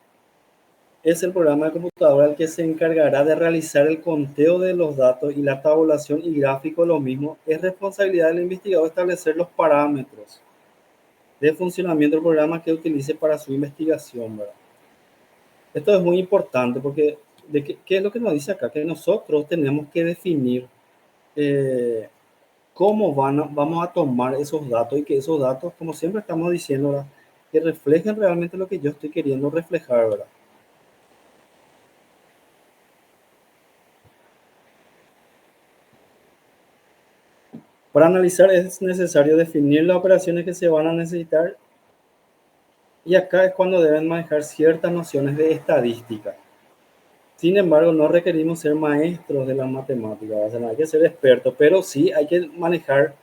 es el programa de computadora el que se encargará de realizar el conteo de los datos y la tabulación y gráfico de los mismos, es responsabilidad del investigador establecer los parámetros de funcionamiento del programa que utilice para su investigación, ¿verdad? Esto es muy importante porque ¿qué es lo que nos dice acá? Que nosotros tenemos que definir cómo vamos a tomar esos datos y que esos datos, como siempre estamos diciendo, ¿verdad? Que reflejen realmente lo que yo estoy queriendo reflejar, ¿verdad? Para analizar es necesario definir las operaciones que se van a necesitar y acá es cuando deben manejar ciertas nociones de estadística. Sin embargo, no requerimos ser maestros de las matemáticas, o sea, no hay que ser expertos, pero sí hay que manejar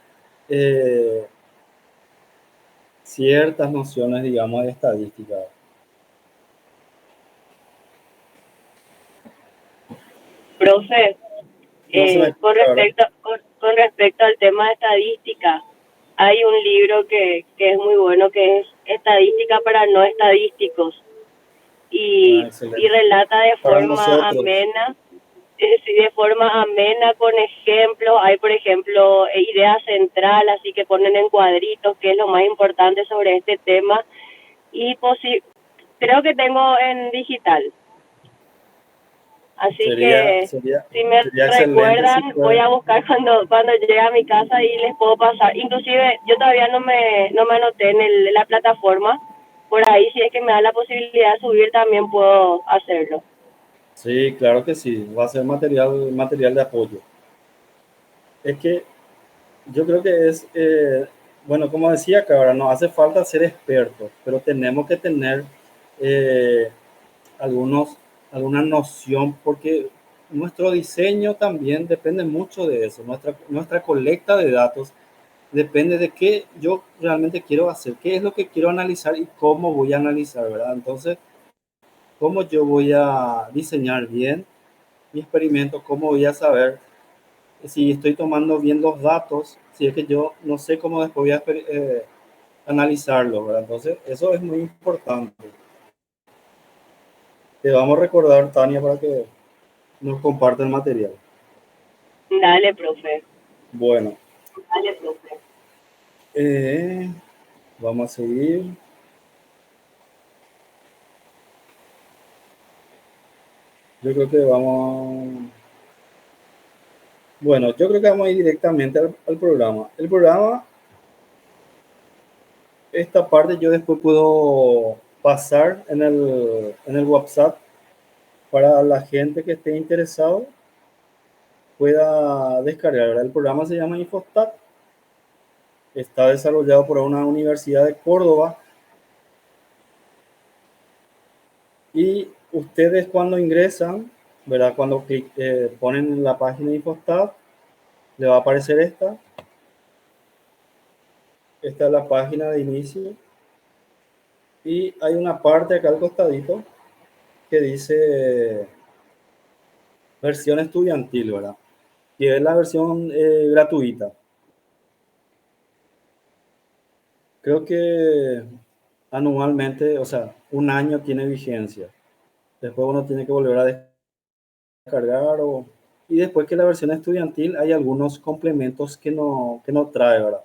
ciertas nociones, digamos, de estadística. Profe, No se me con escucha, ¿verdad? con respecto al tema de estadística, hay un libro que es muy bueno, que es Estadística para no estadísticos, y Excelente. relata de Para forma nosotros. amena, sí, de forma amena, con ejemplos. Hay, por ejemplo, idea central, así que ponen en cuadritos qué es lo más importante sobre este tema, y creo que tengo en digital. Así Sería, que sería, si me sería excelente si recuerdan, voy pueden. a buscar cuando llegue a mi casa y les puedo pasar. Inclusive yo todavía no me anoté en la plataforma. Por ahí, si es que me da la posibilidad de subir, también puedo hacerlo. Sí, claro que sí. Va a ser material de apoyo. Es que yo creo que es, bueno, como decía acá, ahora no hace falta ser expertos, pero tenemos que tener eh, algunos, alguna noción, porque nuestro diseño también depende mucho de eso. Nuestra colecta de datos depende de qué yo realmente quiero hacer, qué es lo que quiero analizar y cómo voy a analizar, ¿verdad? Entonces, cómo yo voy a diseñar bien mi experimento, cómo voy a saber si estoy tomando bien los datos, si es que yo no sé cómo después voy a analizarlo, ¿verdad? Entonces, eso es muy importante. Te vamos a recordar, Tania, para que nos comparte el material. Dale, profe. Bueno, Dale, profe. vamos a seguir. Yo creo que vamos... Bueno, yo creo que vamos a ir directamente al programa. El programa, esta parte yo después puedo pasar en el WhatsApp para la gente que esté interesado pueda descargar, ¿verdad? El programa se llama Infostat, está desarrollado por una universidad de Córdoba y ustedes cuando ingresan, ¿verdad? Cuando ponen en la página de Infostat, le va a aparecer esta. Esta es la página de inicio y hay una parte acá al costadito que dice versión estudiantil, ¿verdad? Y es la versión gratuita. Creo que anualmente, o sea, un año tiene vigencia. Después uno tiene que volver a descargar y después que la versión estudiantil hay algunos complementos que no trae, ¿verdad?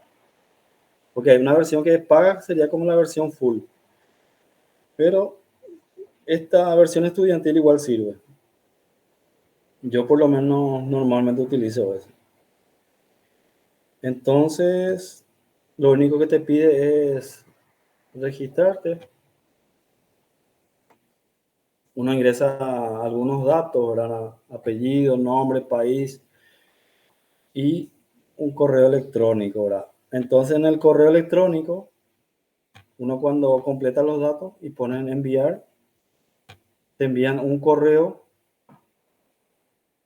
Porque hay una versión que paga, sería como la versión full. Pero esta versión estudiantil igual sirve. Yo por lo menos normalmente utilizo eso. Entonces, lo único que te pide es registrarte. Uno ingresa algunos datos, ¿verdad? Apellido, nombre, país y un correo electrónico, ¿verdad? Entonces, en el correo electrónico, uno cuando completa los datos y ponen enviar, te envían un correo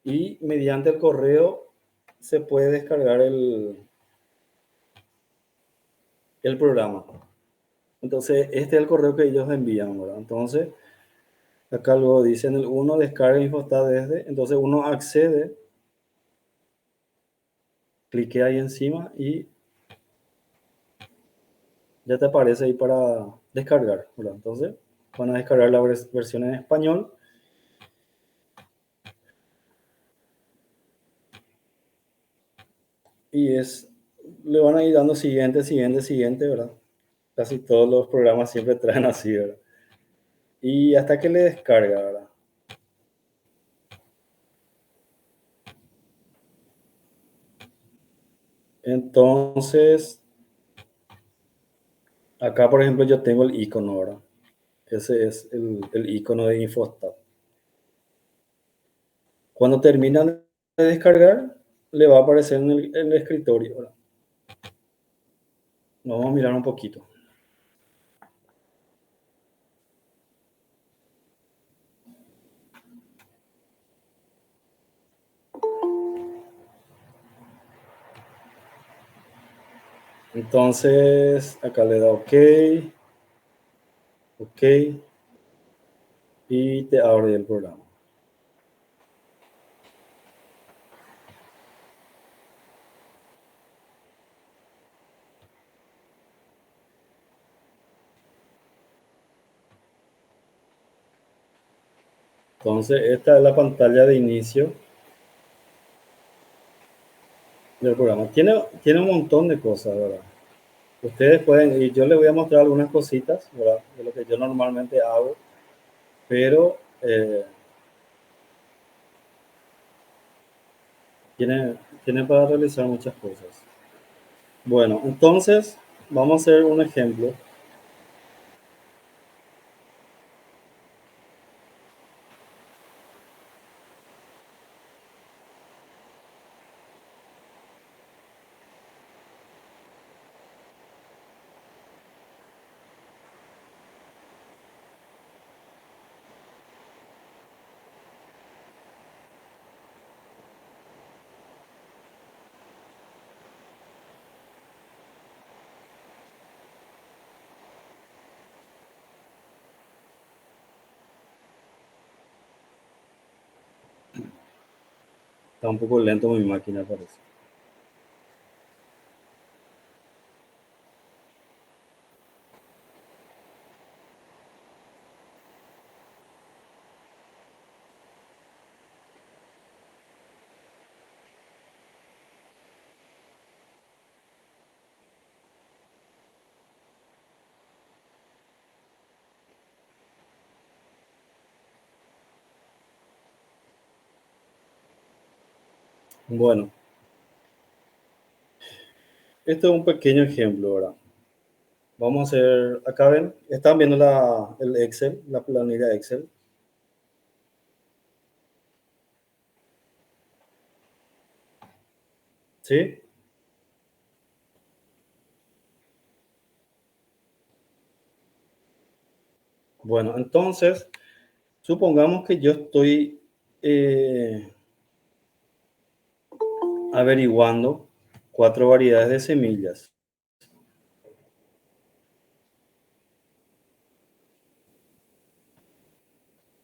y mediante el correo se puede descargar el programa. Entonces, este es el correo que ellos envían, ¿verdad? Entonces, acá luego dicen el 1, descarga Infostat desde, entonces uno accede, clique ahí encima y ya te aparece ahí para descargar, ¿verdad? Entonces, van a descargar la versión en español. Y le van a ir dando siguiente, siguiente, siguiente, ¿verdad? Casi todos los programas siempre traen así, ¿verdad? Y hasta que le descarga, ¿verdad? Entonces, acá, por ejemplo, yo tengo el icono, ¿verdad? Ese es el icono de Infostat. Cuando termina de descargar, le va a aparecer en el escritorio, ¿verdad? Vamos a mirar un poquito. Entonces, acá le da OK, OK, y te abre el programa. Entonces, esta es la pantalla de inicio del programa. Tiene un montón de cosas, ¿verdad? Ustedes pueden, y yo les voy a mostrar algunas cositas, ¿verdad? De lo que yo normalmente hago, pero tiene para realizar muchas cosas. Bueno, entonces vamos a hacer un ejemplo. Está un poco lento mi máquina, parece. Bueno, este es un pequeño ejemplo, ¿verdad? Vamos a hacer, acá ven, están viendo el Excel, la planilla Excel. ¿Sí? Bueno, entonces, supongamos que yo estoy averiguando 4 variedades de semillas.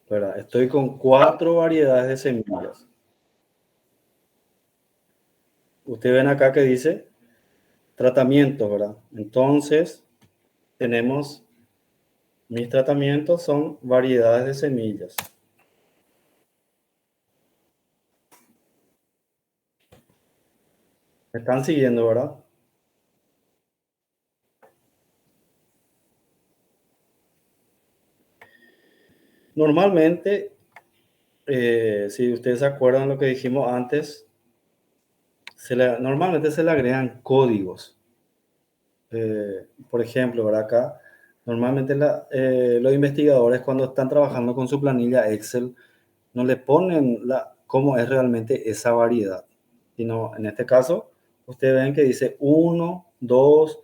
¿Verdad? Estoy con 4 variedades de semillas. Ustedes ven acá que dice tratamientos, ¿verdad? Entonces, tenemos, mis tratamientos son variedades de semillas. ¿Me están siguiendo, verdad? Normalmente, si ustedes se acuerdan lo que dijimos antes, normalmente se le agregan códigos. Por ejemplo, ¿verdad? Acá, normalmente los investigadores cuando están trabajando con su planilla Excel, no le ponen cómo es realmente esa variedad, sino en este caso, ustedes ven que dice 1, 2,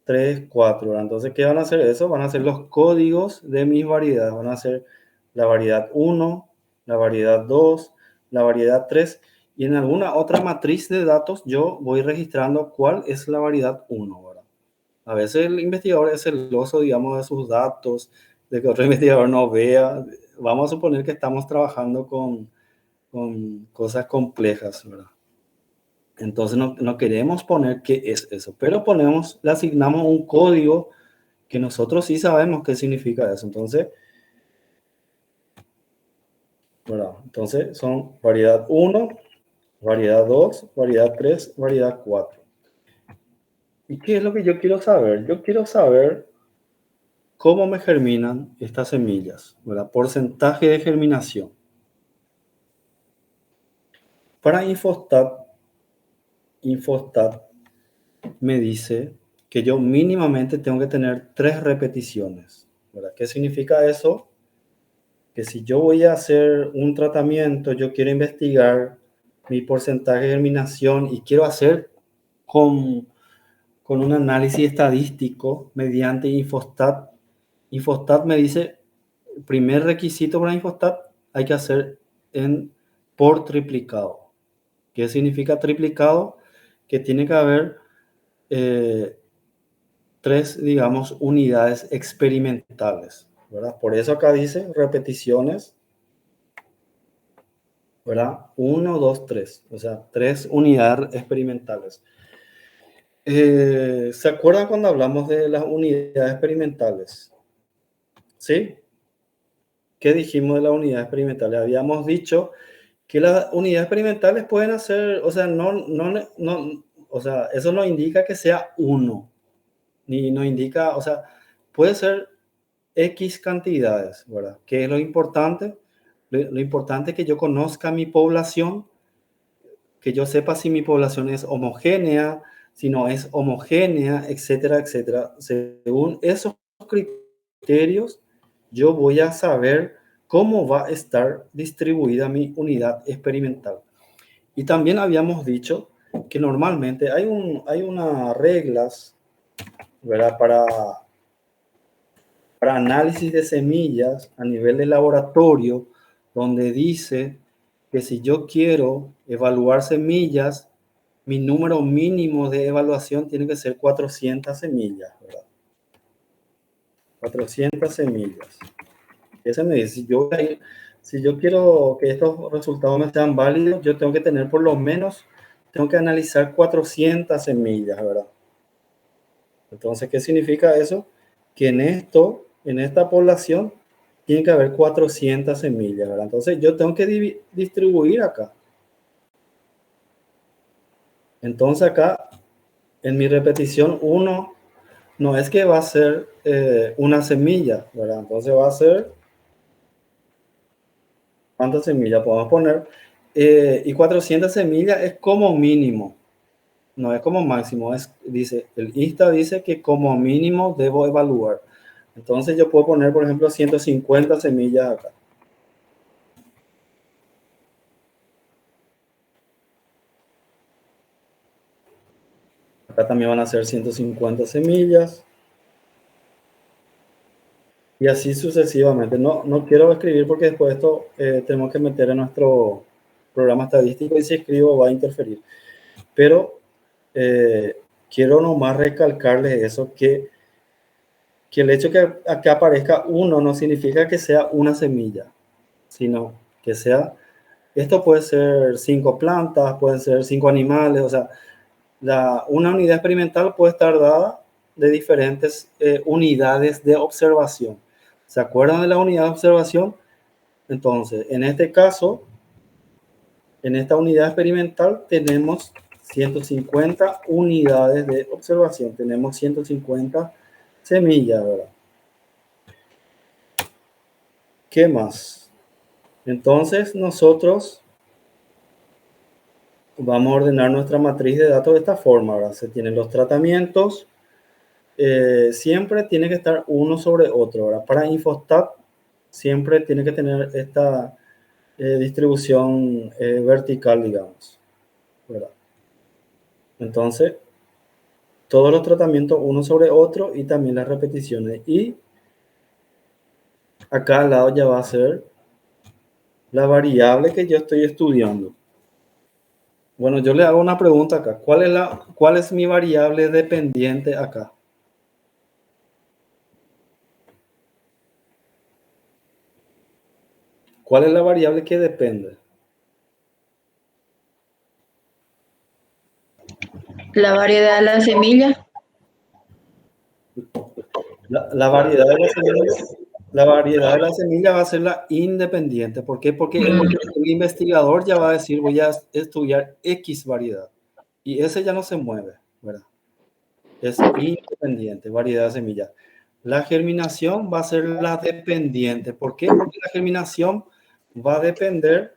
3, 4. ¿Verdad? Entonces, ¿qué van a hacer eso? Van a hacer los códigos de mis variedades. Van a hacer la variedad 1, la variedad 2, la variedad 3. Y en alguna otra matriz de datos yo voy registrando cuál es la variedad 1. ¿Verdad? A veces el investigador es celoso, digamos, de sus datos, de que otro investigador no vea. Vamos a suponer que estamos trabajando con cosas complejas, ¿verdad? Entonces no queremos poner qué es eso, pero le asignamos un código que nosotros sí sabemos qué significa eso. Entonces, ¿verdad? Entonces son variedad 1, variedad 2, variedad 3, variedad 4. ¿Y qué es lo que yo quiero saber? Yo quiero saber cómo me germinan estas semillas, ¿verdad? Porcentaje de germinación. Para Infostat me dice que yo mínimamente tengo que tener 3 repeticiones, ¿verdad? ¿Qué significa eso? Que si yo voy a hacer un tratamiento, yo quiero investigar mi porcentaje de germinación y quiero hacer con un análisis estadístico mediante Infostat. Infostat me dice, el primer requisito para Infostat hay que hacer por triplicado. ¿Qué significa triplicado? Que tiene que haber 3, digamos, unidades experimentales, ¿verdad? Por eso acá dice repeticiones, ¿verdad? 1, 2, 3, o sea, 3 unidades experimentales. ¿Se acuerdan cuando hablamos de las unidades experimentales? ¿Sí? ¿Qué dijimos de las unidades experimentales? Habíamos dicho que las unidades experimentales pueden hacer, o sea, o sea, eso no indica que sea 1, ni no indica, o sea, puede ser X cantidades, ¿verdad? ¿Qué es lo importante? Lo importante es que yo conozca mi población, que yo sepa si mi población es homogénea, si no es homogénea, etcétera, etcétera. Según esos criterios, yo voy a saber cómo va a estar distribuida mi unidad experimental. Y también habíamos dicho que normalmente hay unas reglas, ¿verdad? Para análisis de semillas a nivel de laboratorio, donde dice que si yo quiero evaluar semillas, mi número mínimo de evaluación tiene que ser 400 semillas, ¿verdad? 400 semillas. Ese me dice, si yo quiero que estos resultados me sean válidos, yo tengo que tener por lo menos, tengo que analizar 400 semillas, ¿verdad? Entonces, ¿qué significa eso? Que en esta población, tiene que haber 400 semillas, ¿verdad? Entonces, yo tengo que distribuir acá. Entonces, acá, en mi repetición 1, no es que va a ser una semilla, ¿verdad? Entonces, va a ser, ¿cuántas semillas? Podemos poner Y 400 semillas es como mínimo, no es como máximo. Dice, el INSTA dice que como mínimo debo evaluar. Entonces yo puedo poner, por ejemplo, 150 semillas acá. Acá también van a ser 150 semillas. Y así sucesivamente. No quiero escribir porque después esto tenemos que meter en nuestro programa estadístico y si escribo va a interferir. Pero quiero nomás recalcarles eso, que el hecho que aparezca uno no significa que sea una semilla, sino que sea, esto puede ser 5 plantas, pueden ser 5 animales, o sea, una unidad experimental puede estar dada de diferentes unidades de observación. ¿Se acuerdan de la unidad de observación? Entonces, en este caso, en esta unidad experimental tenemos 150 unidades de observación, tenemos 150 semillas, ¿verdad? ¿Qué más? Entonces, nosotros vamos a ordenar nuestra matriz de datos de esta forma, ¿verdad? Se tienen los tratamientos, siempre tiene que estar uno sobre otro, ¿verdad? Para Infostat siempre tiene que tener esta distribución vertical, digamos, ¿verdad? Entonces, todos los tratamientos uno sobre otro y también las repeticiones. Y acá al lado ya va a ser la variable que yo estoy estudiando. Bueno, yo le hago una pregunta acá. ¿Cuál es mi variable dependiente acá? ¿Cuál es la variable que depende? La variedad de la semilla. La variedad de la semilla, la variedad de la semilla va a ser la independiente. ¿Por qué? Porque el investigador ya va a decir, voy a estudiar X variedad. Y ese ya no se mueve, ¿verdad? Es independiente, variedad de semilla. La germinación va a ser la dependiente. ¿Por qué? Porque la germinación va a depender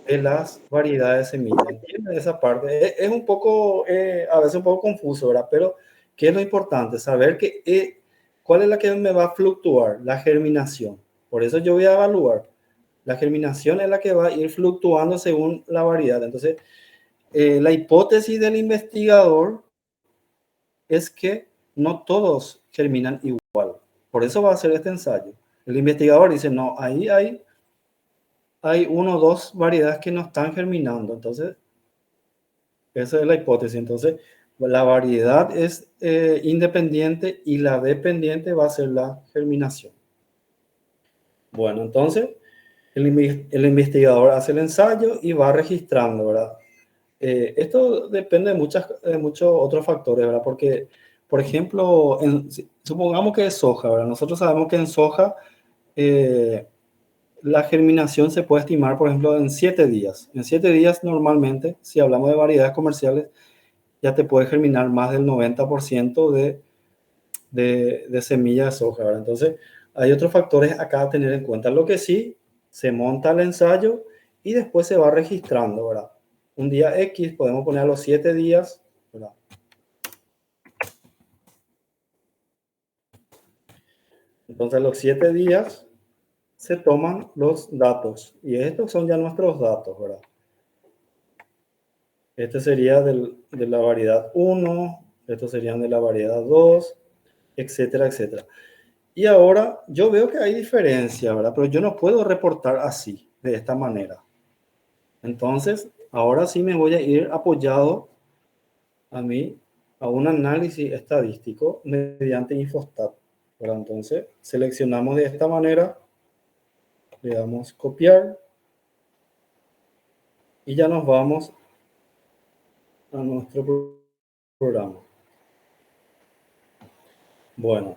de las variedades de semillas. ¿Entiendes esa parte? Es un poco, a veces un poco confuso, ¿verdad? Pero, ¿qué es lo importante? Saber que, ¿cuál es la que me va a fluctuar? La germinación. Por eso yo voy a evaluar. La germinación es la que va a ir fluctuando según la variedad. Entonces, la hipótesis del investigador es que no todos germinan igual. Por eso va a hacer este ensayo. El investigador dice, no, ahí hay uno o dos variedades que no están germinando. Entonces, esa es la hipótesis. Entonces, la variedad es independiente y la dependiente va a ser la germinación. Bueno, entonces, el investigador hace el ensayo y va registrando, ¿verdad? Esto depende de muchos otros factores, ¿verdad? Porque, por ejemplo, supongamos que es soja, ¿verdad? Nosotros sabemos que en soja la germinación se puede estimar, por ejemplo, en 7 días. En 7 días normalmente, si hablamos de variedades comerciales, ya te puede germinar más del 90% de semillas de soja, ¿verdad? Entonces, hay otros factores acá a tener en cuenta. Lo que sí, se monta el ensayo y después se va registrando, ¿verdad? Un día X, podemos poner a los 7 días, ¿verdad? Entonces, a los 7 días se toman los datos y estos son ya nuestros datos, ¿verdad? Este sería de la variedad 1, estos serían de la variedad 2, etcétera, etcétera. Y ahora yo veo que hay diferencia, ¿verdad? Pero yo no puedo reportar así, de esta manera. Entonces, ahora sí me voy a ir apoyado a un análisis estadístico mediante Infostat, ¿verdad? Entonces, seleccionamos de esta manera, le damos copiar y ya nos vamos a nuestro programa. Bueno,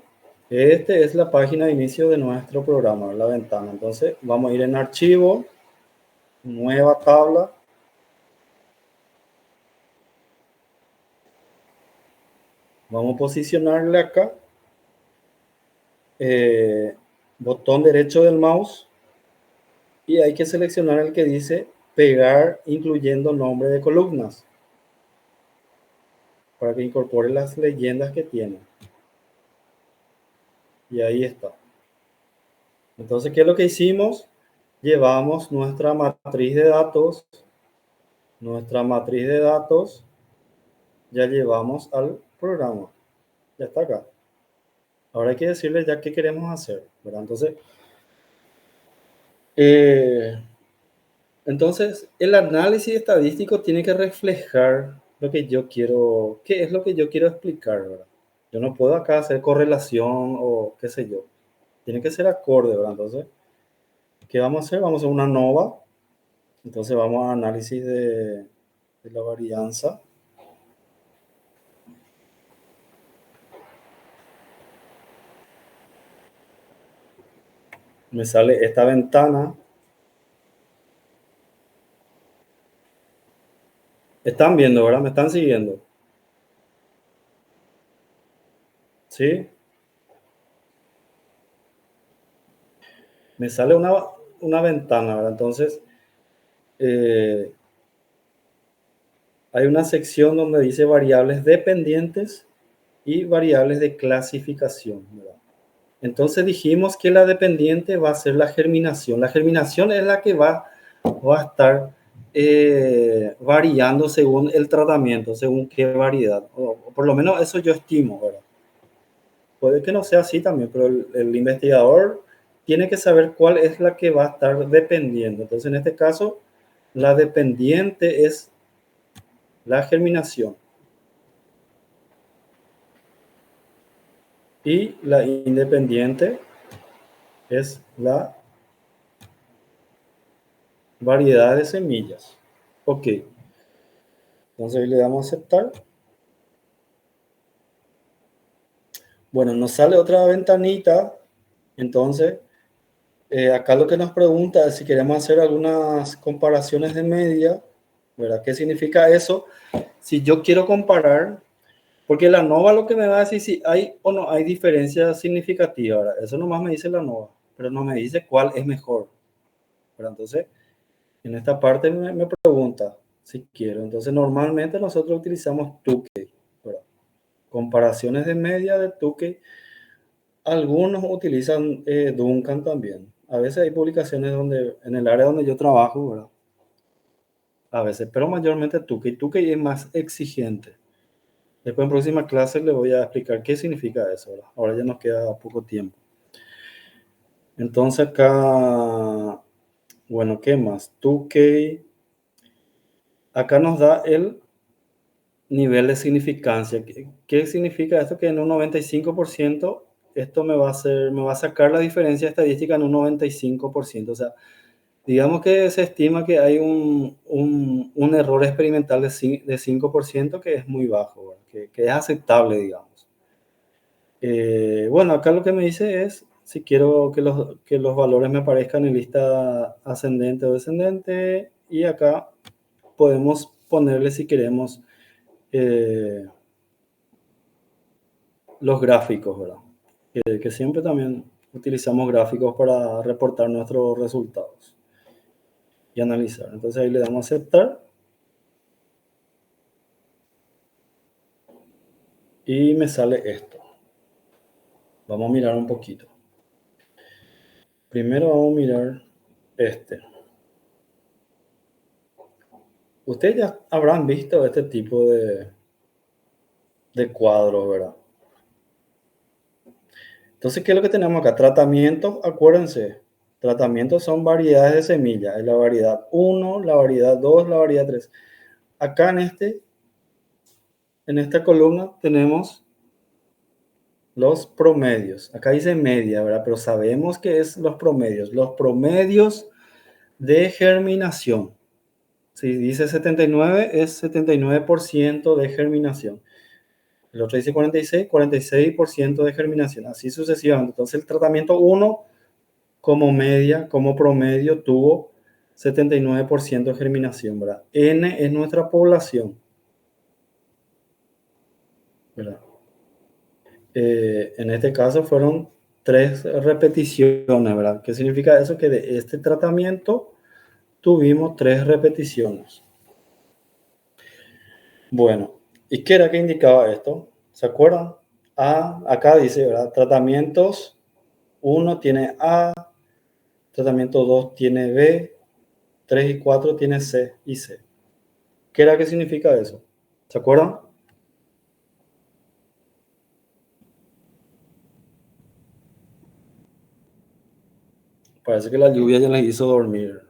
esta es la página de inicio de nuestro programa, la ventana. Entonces, vamos a ir en archivo, nueva tabla. Vamos a posicionarle acá. Botón derecho del mouse. Y hay que seleccionar el que dice pegar incluyendo nombre de columnas para que incorpore las leyendas que tiene. Y ahí está. Entonces, ¿qué es lo que hicimos? Llevamos nuestra matriz de datos. Nuestra matriz de datos ya llevamos al programa. Ya está acá. Ahora hay que decirle ya qué queremos hacer, ¿verdad? Entonces, el análisis estadístico tiene que reflejar lo que yo quiero, qué es lo que yo quiero explicar, ¿verdad? Yo no puedo acá hacer correlación o qué sé yo. Tiene que ser acorde, ¿verdad? Entonces, ¿qué vamos a hacer? Vamos a una nova. Entonces, vamos a análisis de la varianza. Me sale esta ventana. Están viendo, ¿verdad? Me están siguiendo. ¿Sí? Me sale una ventana, ¿verdad? Entonces, hay una sección donde dice variables dependientes y variables de clasificación, ¿verdad? Entonces dijimos que la dependiente va a ser la germinación. La germinación es la que va a estar variando según el tratamiento, según qué variedad. O por lo menos eso yo estimo, ¿verdad? Puede que no sea así también, pero el investigador tiene que saber cuál es la que va a estar dependiendo. Entonces, en este caso, la dependiente es la germinación. Y la independiente es la variedad de semillas. Ok. Entonces le damos a aceptar. Bueno, nos sale otra ventanita. Entonces, acá lo que nos pregunta es si queremos hacer algunas comparaciones de media, ¿verdad? ¿Qué significa eso? Si yo quiero comparar, porque la NOVA lo que me va a decir si hay o no hay diferencias significativas, ¿verdad? Eso nomás me dice la NOVA, pero no me dice cuál es mejor, ¿verdad? Entonces, en esta parte me pregunta si quiero. Entonces, normalmente nosotros utilizamos Tukey, ¿verdad? Comparaciones de media de Tukey. Algunos utilizan Duncan también. A veces hay publicaciones donde, en el área donde yo trabajo, ¿verdad? A veces, pero mayormente Tukey. Tukey es más exigente. Después en próxima clase le voy a explicar qué significa eso, ¿verdad? Ahora ya nos queda poco tiempo. Entonces acá, bueno, ¿qué más? Tukey. Acá nos da el nivel de significancia. ¿Qué significa esto? Que en un 95% esto me va a sacar la diferencia estadística en un 95%. O sea, digamos que se estima que hay un error experimental de 5% que es muy bajo, que es aceptable, digamos. Bueno, acá lo que me dice es si quiero que los valores me aparezcan en lista ascendente o descendente, y acá podemos ponerle, si queremos, los gráficos, ¿verdad? Que siempre también utilizamos gráficos para reportar nuestros resultados y analizar. Entonces ahí le damos a aceptar. Y me sale esto. Vamos a mirar un poquito. Primero vamos a mirar este. Ustedes ya habrán visto este tipo de cuadros, ¿verdad? Entonces, ¿qué es lo que tenemos acá? Tratamientos, acuérdense. Tratamientos son variedades de semillas. Es la variedad 1, la variedad 2, la variedad 3. Acá en esta columna tenemos los promedios. Acá dice media, ¿verdad? Pero sabemos que es los promedios. Los promedios de germinación. Si dice 79, es 79% de germinación. El otro dice 46, 46% de germinación. Así sucesivamente. Entonces el tratamiento 1 como media, como promedio, tuvo 79% de germinación, ¿verdad? N es nuestra población, ¿verdad? En este caso fueron 3 repeticiones, ¿verdad? ¿Qué significa eso? Que de este tratamiento tuvimos 3 repeticiones. Bueno, ¿y qué era que indicaba esto? ¿Se acuerdan? Acá dice, ¿verdad? Tratamientos 1 tiene A, tratamiento 2 tiene B, 3 y 4 tiene C y C. ¿Qué era que significa eso? ¿Se acuerdan? Parece que la lluvia ya les hizo dormir.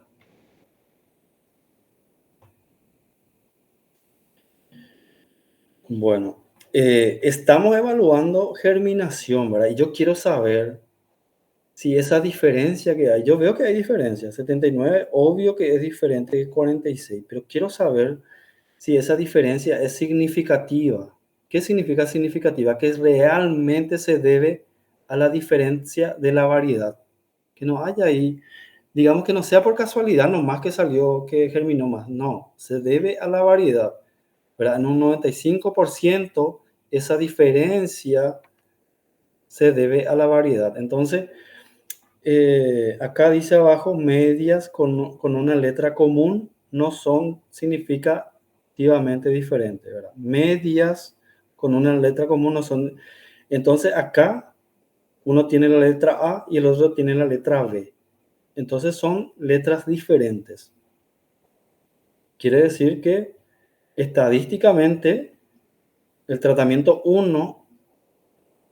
Bueno, estamos evaluando germinación, ¿verdad? Y yo quiero saber si esa diferencia que hay, yo veo que hay diferencia, 79, obvio que es diferente de 46, pero quiero saber si esa diferencia es significativa. ¿Qué significa significativa? Que realmente se debe a la diferencia de la variedad. Que no haya ahí, digamos que no sea por casualidad nomás que salió, que germinó más. No, se debe a la variedad, ¿verdad? En un 95% esa diferencia se debe a la variedad. Entonces, acá dice abajo, medias con una letra común no son significativamente diferentes, ¿verdad? Medias con una letra común no son. Entonces, acá uno tiene la letra A y el otro tiene la letra B. Entonces, son letras diferentes. Quiere decir que estadísticamente el tratamiento 1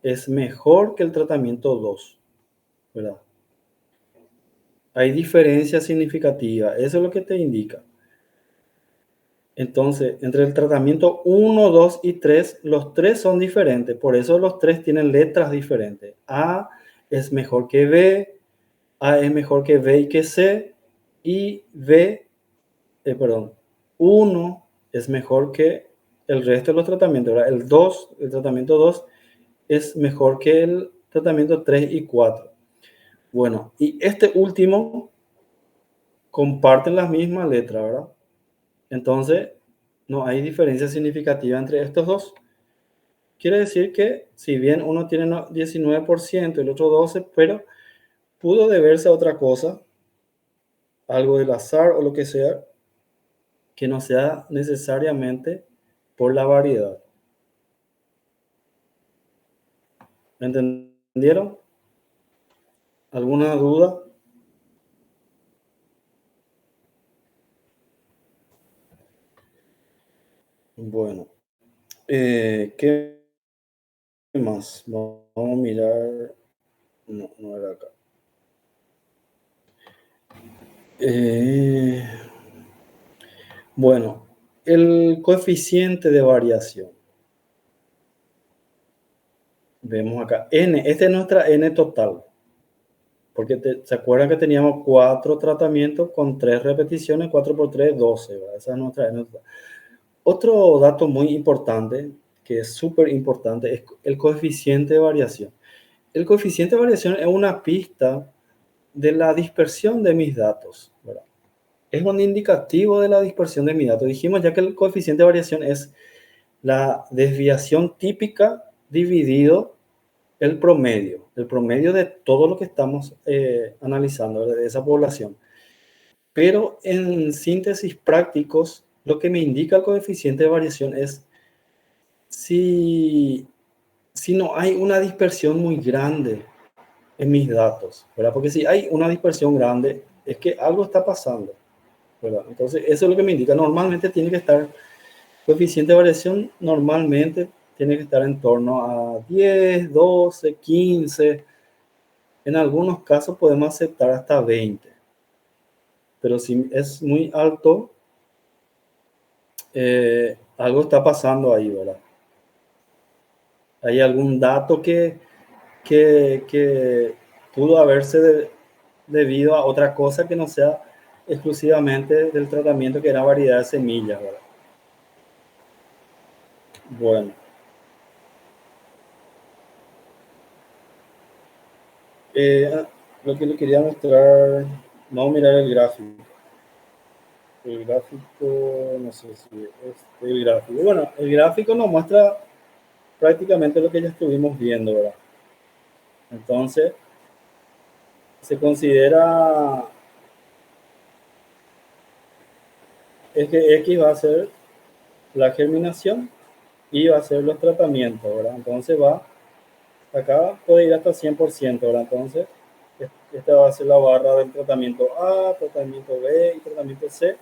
es mejor que el tratamiento 2, ¿verdad? Hay diferencia significativa, eso es lo que te indica. Entonces, entre el tratamiento 1, 2 y 3, los 3 son diferentes, por eso los 3 tienen letras diferentes. A es mejor que B, A es mejor que B y que C, y perdón, 1 es mejor que el resto de los tratamientos, ¿verdad? El tratamiento 2 es mejor que el tratamiento 3 y 4. Bueno, y este último comparten las mismas letras, ¿verdad? Entonces, no hay diferencia significativa entre estos dos. Quiere decir que si bien uno tiene 19% y el otro 12%, pero pudo deberse a otra cosa, algo del azar o lo que sea, que no sea necesariamente por la variedad. ¿Me entendieron? ¿Alguna duda? Bueno, ¿qué más? Vamos a mirar. No, no era acá. Bueno, el coeficiente de variación. Vemos acá, N, esta es nuestra N total. Porque ¿se acuerdan que teníamos 4 tratamientos con 3 repeticiones? 4 por 3, 12, ¿verdad? Esa es nuestra N total. Otro dato muy importante, que es súper importante, es el coeficiente de variación. El coeficiente de variación es una pista de la dispersión de mis datos, ¿verdad? Es un indicativo de la dispersión de mis datos. Dijimos ya que el coeficiente de variación es la desviación típica dividido el promedio de todo lo que estamos analizando, de esa población. Pero en síntesis prácticos, lo que me indica el coeficiente de variación es si no hay una dispersión muy grande en mis datos, ¿verdad? Porque si hay una dispersión grande, es que algo está pasando, ¿verdad? Entonces, eso es lo que me indica. Normalmente tiene que estar, coeficiente de variación normalmente tiene que estar en torno a 10, 12, 15. En algunos casos podemos aceptar hasta 20. Pero si es muy alto, algo está pasando ahí, ¿verdad? Hay algún dato que pudo haberse debido a otra cosa que no sea exclusivamente del tratamiento, que era variedad de semillas, ¿verdad? Bueno. Lo que le quería mostrar, vamos a mirar el gráfico. El gráfico, no sé si el gráfico. Bueno, el gráfico nos muestra prácticamente lo que ya estuvimos viendo, ¿verdad? Entonces, se considera es que X va a ser la germinación y va a ser los tratamientos, ¿verdad? Entonces acá puede ir hasta 100%, ¿verdad? Entonces, esta va a ser la barra del tratamiento A, tratamiento B y tratamiento C.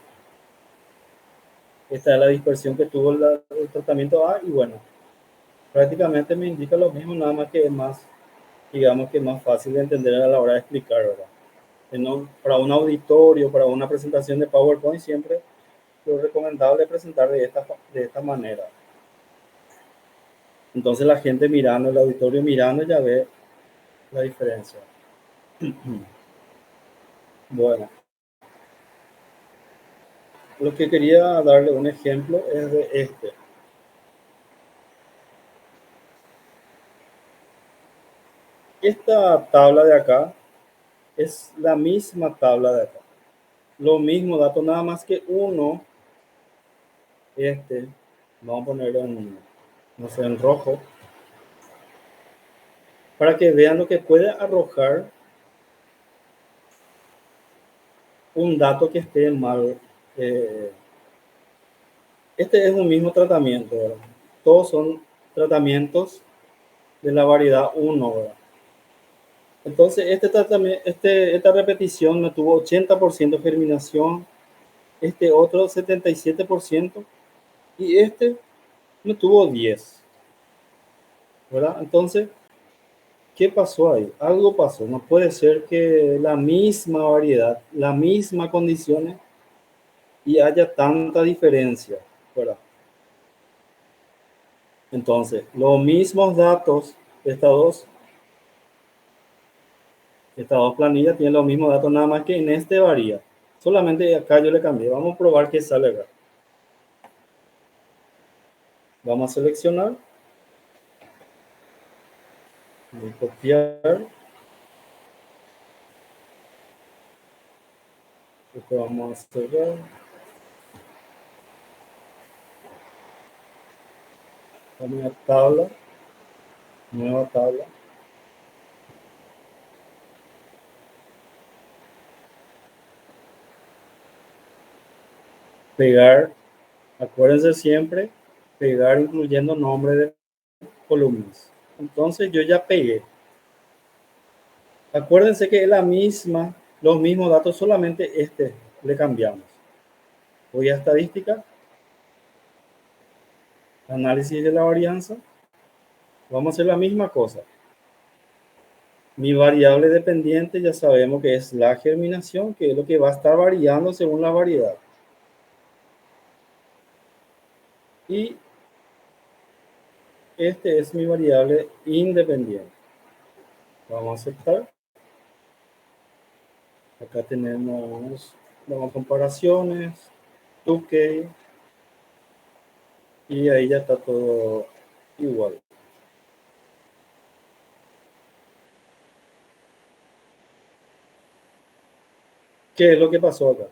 Esta es la dispersión que tuvo el tratamiento A y bueno, prácticamente me indica lo mismo, nada más que es más, digamos que es más fácil de entender a la hora de explicar, ¿verdad? No, para un auditorio, para una presentación de PowerPoint, siempre lo recomendable es presentar de esta manera. Entonces la gente mirando, el auditorio mirando, ya ve la diferencia. Bueno, lo que quería darle un ejemplo es de este. Esta tabla de acá es la misma tabla de acá. Lo mismo dato, nada más que uno, vamos a ponerlo en, no sé, en rojo, para que vean lo que puede arrojar un dato que esté mal. Este es un mismo tratamiento, ¿verdad? Todos son tratamientos de la variedad 1, ¿verdad? Entonces, esta repetición me tuvo 80% germinación, este otro 77% y este me tuvo 10, ¿verdad? Entonces, ¿qué pasó ahí? Algo pasó. No puede ser que la misma variedad, la misma condiciones y haya tanta diferencia, ¿verdad? Entonces, los mismos datos de estas dos planillas tienen los mismos datos, nada más que en este varía. Solamente acá yo le cambié. Vamos a probar qué sale acá. Vamos a seleccionar. Voy a copiar. Esto vamos a cerrar. Vamos a tabla. Nueva tabla. Pegar. Acuérdense siempre, pegar incluyendo nombre de columnas. Entonces yo ya pegué. Acuérdense que es la misma, los mismos datos, solamente le cambiamos. Voy a estadística, análisis de la varianza. Vamos a hacer la misma cosa. Mi variable dependiente ya sabemos que es la germinación, que es lo que va a estar variando según la variedad. Y este es mi variable independiente. Vamos a aceptar. Acá tenemos comparaciones, 2K, y ahí ya está todo igual. ¿Qué es lo que pasó acá?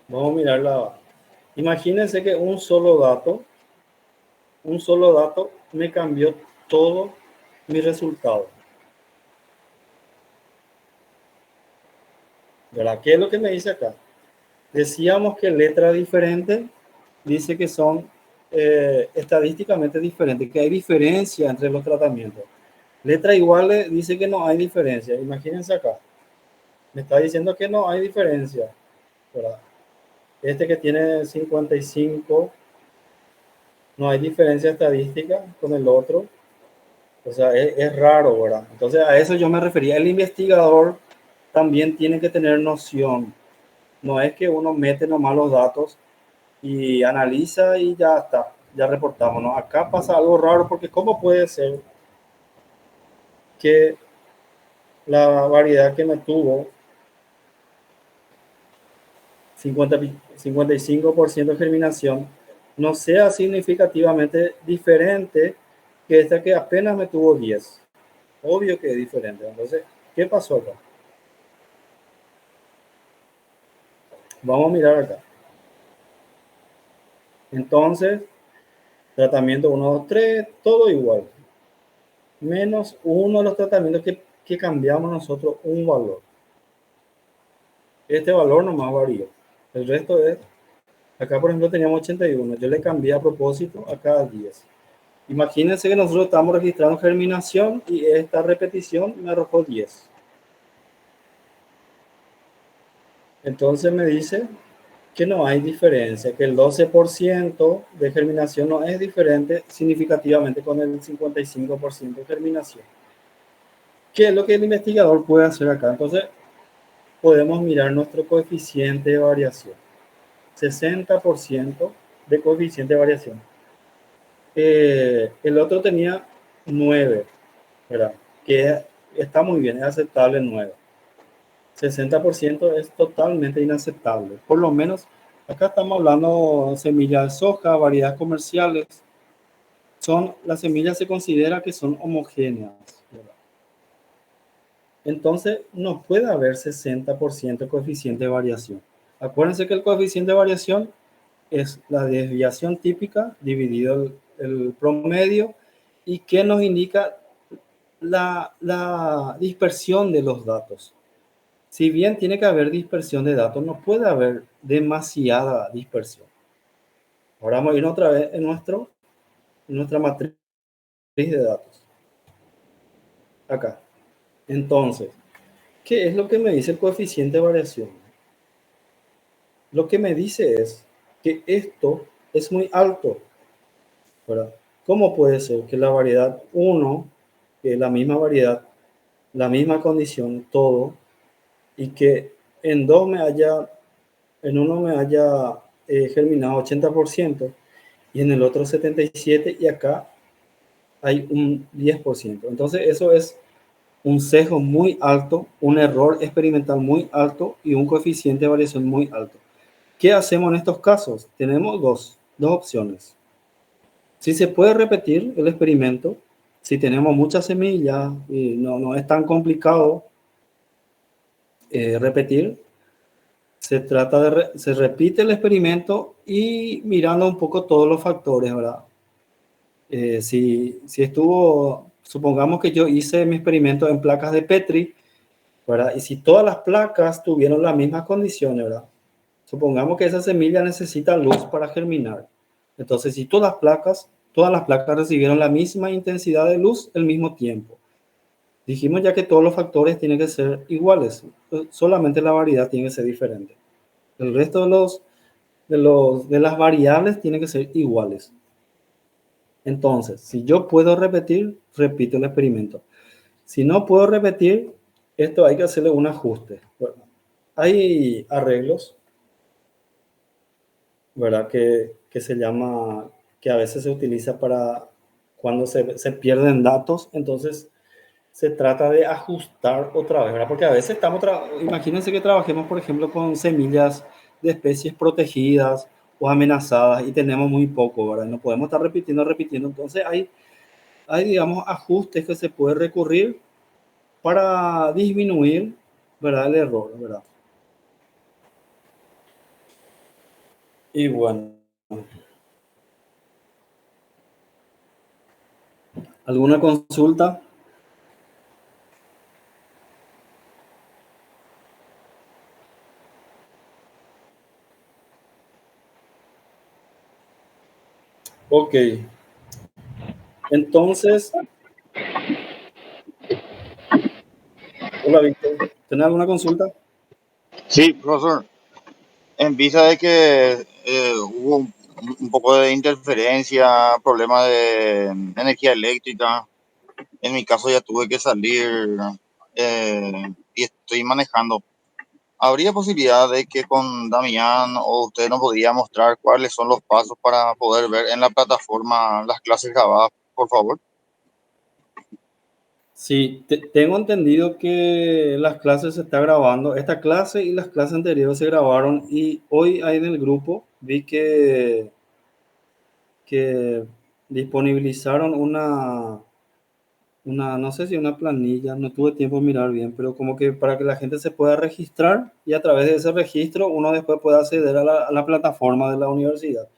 Vamos a mirar Imagínense que un solo dato me cambió todo mi resultado. ¿Verdad? ¿Qué es lo que me dice acá? Decíamos que letra diferente dice que son estadísticamente diferentes, que hay diferencia entre los tratamientos. Letra igual dice que no hay diferencia. Imagínense acá. Me está diciendo que no hay diferencia, ¿verdad? Este que tiene 55, no hay diferencia estadística con el otro. O sea, es raro, ¿verdad? Entonces a eso yo me refería. El investigador también tiene que tener noción. No es que uno mete nomás los datos y analiza y ya está, ya reportamos, ¿no? Acá pasa algo raro porque ¿cómo puede ser que la variedad que me tuvo 55% de germinación no sea significativamente diferente que esta que apenas me tuvo 10? Obvio que es diferente. Entonces, ¿qué pasó acá? Vamos a mirar acá. Entonces, tratamiento 1, 2, 3, todo igual. Menos uno de los tratamientos que cambiamos nosotros un valor. Este valor nomás varió. El resto es, acá por ejemplo teníamos 81, yo le cambié a propósito a cada 10. Imagínense que nosotros estamos registrando germinación y esta repetición me arrojó 10. Entonces me dice que no hay diferencia, que el 12% de germinación no es diferente significativamente con el 55% de germinación. ¿Qué es lo que el investigador puede hacer acá? Entonces podemos mirar nuestro coeficiente de variación. 60% de coeficiente de variación. El otro tenía 9, ¿verdad? Que está muy bien, es aceptable 9. 60% es totalmente inaceptable. Por lo menos, acá estamos hablando de semillas de soja, variedades comerciales. Las semillas se considera que son homogéneas, ¿verdad? Entonces, no puede haber 60% de coeficiente de variación. Acuérdense que el coeficiente de variación es la desviación típica dividido el promedio y que nos indica la dispersión de los datos. Si bien tiene que haber dispersión de datos, no puede haber demasiada dispersión. Ahora vamos a ir otra vez en nuestra matriz de datos. Acá. Entonces, ¿qué es lo que me dice el coeficiente de variación? Lo que me dice es que esto es muy alto, ¿verdad? ¿Cómo puede ser que la variedad 1, que es la misma variedad, la misma condición, todo, y que en uno me haya germinado 80% y en el otro 77% y acá hay un 10%? Entonces eso es un sesgo muy alto, un error experimental muy alto y un coeficiente de variación muy alto. ¿Qué hacemos en estos casos? Tenemos dos opciones. Si se puede repetir el experimento, si tenemos muchas semillas y no es tan complicado repetir, se repite el experimento y mirando un poco todos los factores, ¿verdad? Si supongamos que yo hice mi experimento en placas de Petri, ¿verdad? Y si todas las placas tuvieron las mismas condiciones, ¿verdad? Supongamos que esa semilla necesita luz para germinar. Entonces, si todas las placas recibieron la misma intensidad de luz al mismo tiempo, dijimos ya que todos los factores tienen que ser iguales, solamente la variedad tiene que ser diferente. El resto de las variables tienen que ser iguales. Entonces, si yo puedo repetir, repito el experimento. Si no puedo repetir, esto hay que hacerle un ajuste. Bueno, hay arreglos, ¿verdad? Que se llama, que a veces se utiliza para cuando se pierden datos, entonces se trata de ajustar otra vez, ¿verdad? Porque a veces imagínense que trabajemos, por ejemplo, con semillas de especies protegidas o amenazadas y tenemos muy poco, ¿verdad? No podemos estar repitiendo. Entonces hay, digamos, ajustes que se puede recurrir para disminuir, ¿verdad? El error, ¿verdad? Y bueno, ¿alguna consulta? Ok. Entonces, hola Víctor, ¿tenés alguna consulta? Sí, profesor. En vista de que hubo un poco de interferencia, problema de energía eléctrica, en mi caso ya tuve que salir y estoy manejando. ¿Habría posibilidad de que con Damián o usted nos podría mostrar cuáles son los pasos para poder ver en la plataforma las clases grabadas, por favor? Sí, tengo entendido que las clases se está grabando. Esta clase y las clases anteriores se grabaron y hoy ahí en el grupo vi que disponibilizaron no sé si una planilla, no tuve tiempo de mirar bien, pero como que para que la gente se pueda registrar y a través de ese registro uno después pueda acceder a la plataforma de la universidad.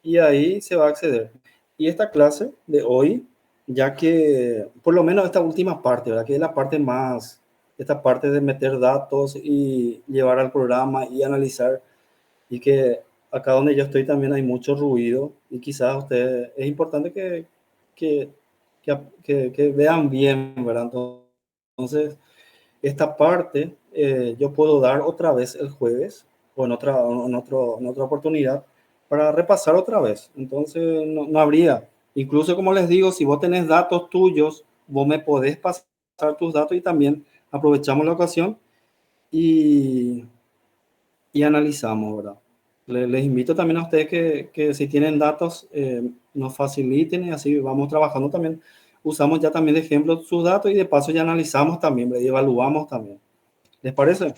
Y ahí se va a acceder. Y esta clase de hoy, ya que por lo menos esta última parte, ¿verdad? Que es la parte más esta parte de meter datos y llevar al programa y analizar, y que acá donde yo estoy también hay mucho ruido y quizás ustedes, es importante que, que vean bien, ¿verdad? Entonces, esta parte yo puedo dar otra vez el jueves o en otra oportunidad para repasar otra vez. Entonces, no habría. Incluso, como les digo, si vos tenés datos tuyos, vos me podés pasar tus datos y también aprovechamos la ocasión y, y analizamos, ¿verdad? Les invito también a ustedes que si tienen datos, nos faciliten y así vamos trabajando también. Usamos ya también de ejemplo sus datos y de paso ya analizamos también, ¿verdad? Y evaluamos también. ¿Les parece?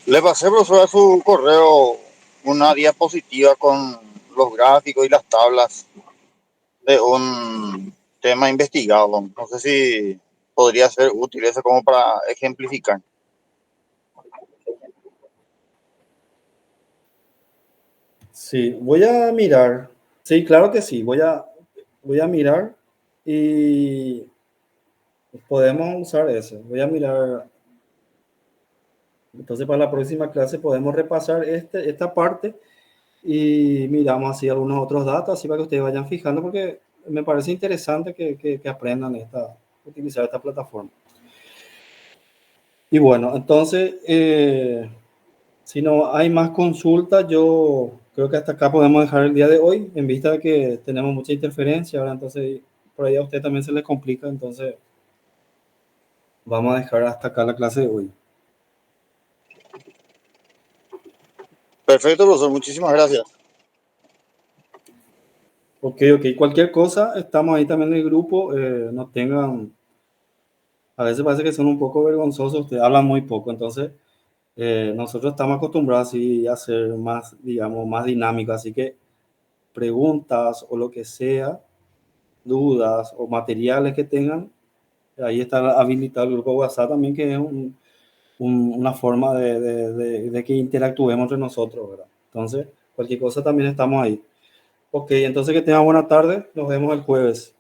Le pasé, profesor, a su correo una diapositiva con los gráficos y las tablas de un tema investigado. No sé si podría ser útil eso como para ejemplificar. Sí, voy a mirar. Sí, claro que sí. Voy a mirar y podemos usar eso. Voy a mirar. Entonces, para la próxima clase podemos repasar esta parte y miramos así algunos otros datos, así para que ustedes vayan fijando, porque me parece interesante que aprendan utilizar esta plataforma. Y bueno, entonces, si no hay más consultas, yo creo que hasta acá podemos dejar el día de hoy, en vista de que tenemos mucha interferencia, ahora entonces por ahí a usted también se le complica, entonces vamos a dejar hasta acá la clase de hoy. Perfecto, profesor. Muchísimas gracias. Ok, cualquier cosa, estamos ahí también en el grupo, no tengan, a veces parece que son un poco vergonzosos, ustedes hablan muy poco, entonces nosotros estamos acostumbrados así a ser más, digamos, más dinámicos, así que preguntas o lo que sea, dudas o materiales que tengan, ahí está habilitado el grupo WhatsApp también, que es una forma de que interactuemos entre nosotros, ¿verdad? Entonces, cualquier cosa también estamos ahí. Ok, entonces que tengan buena tarde, nos vemos el jueves.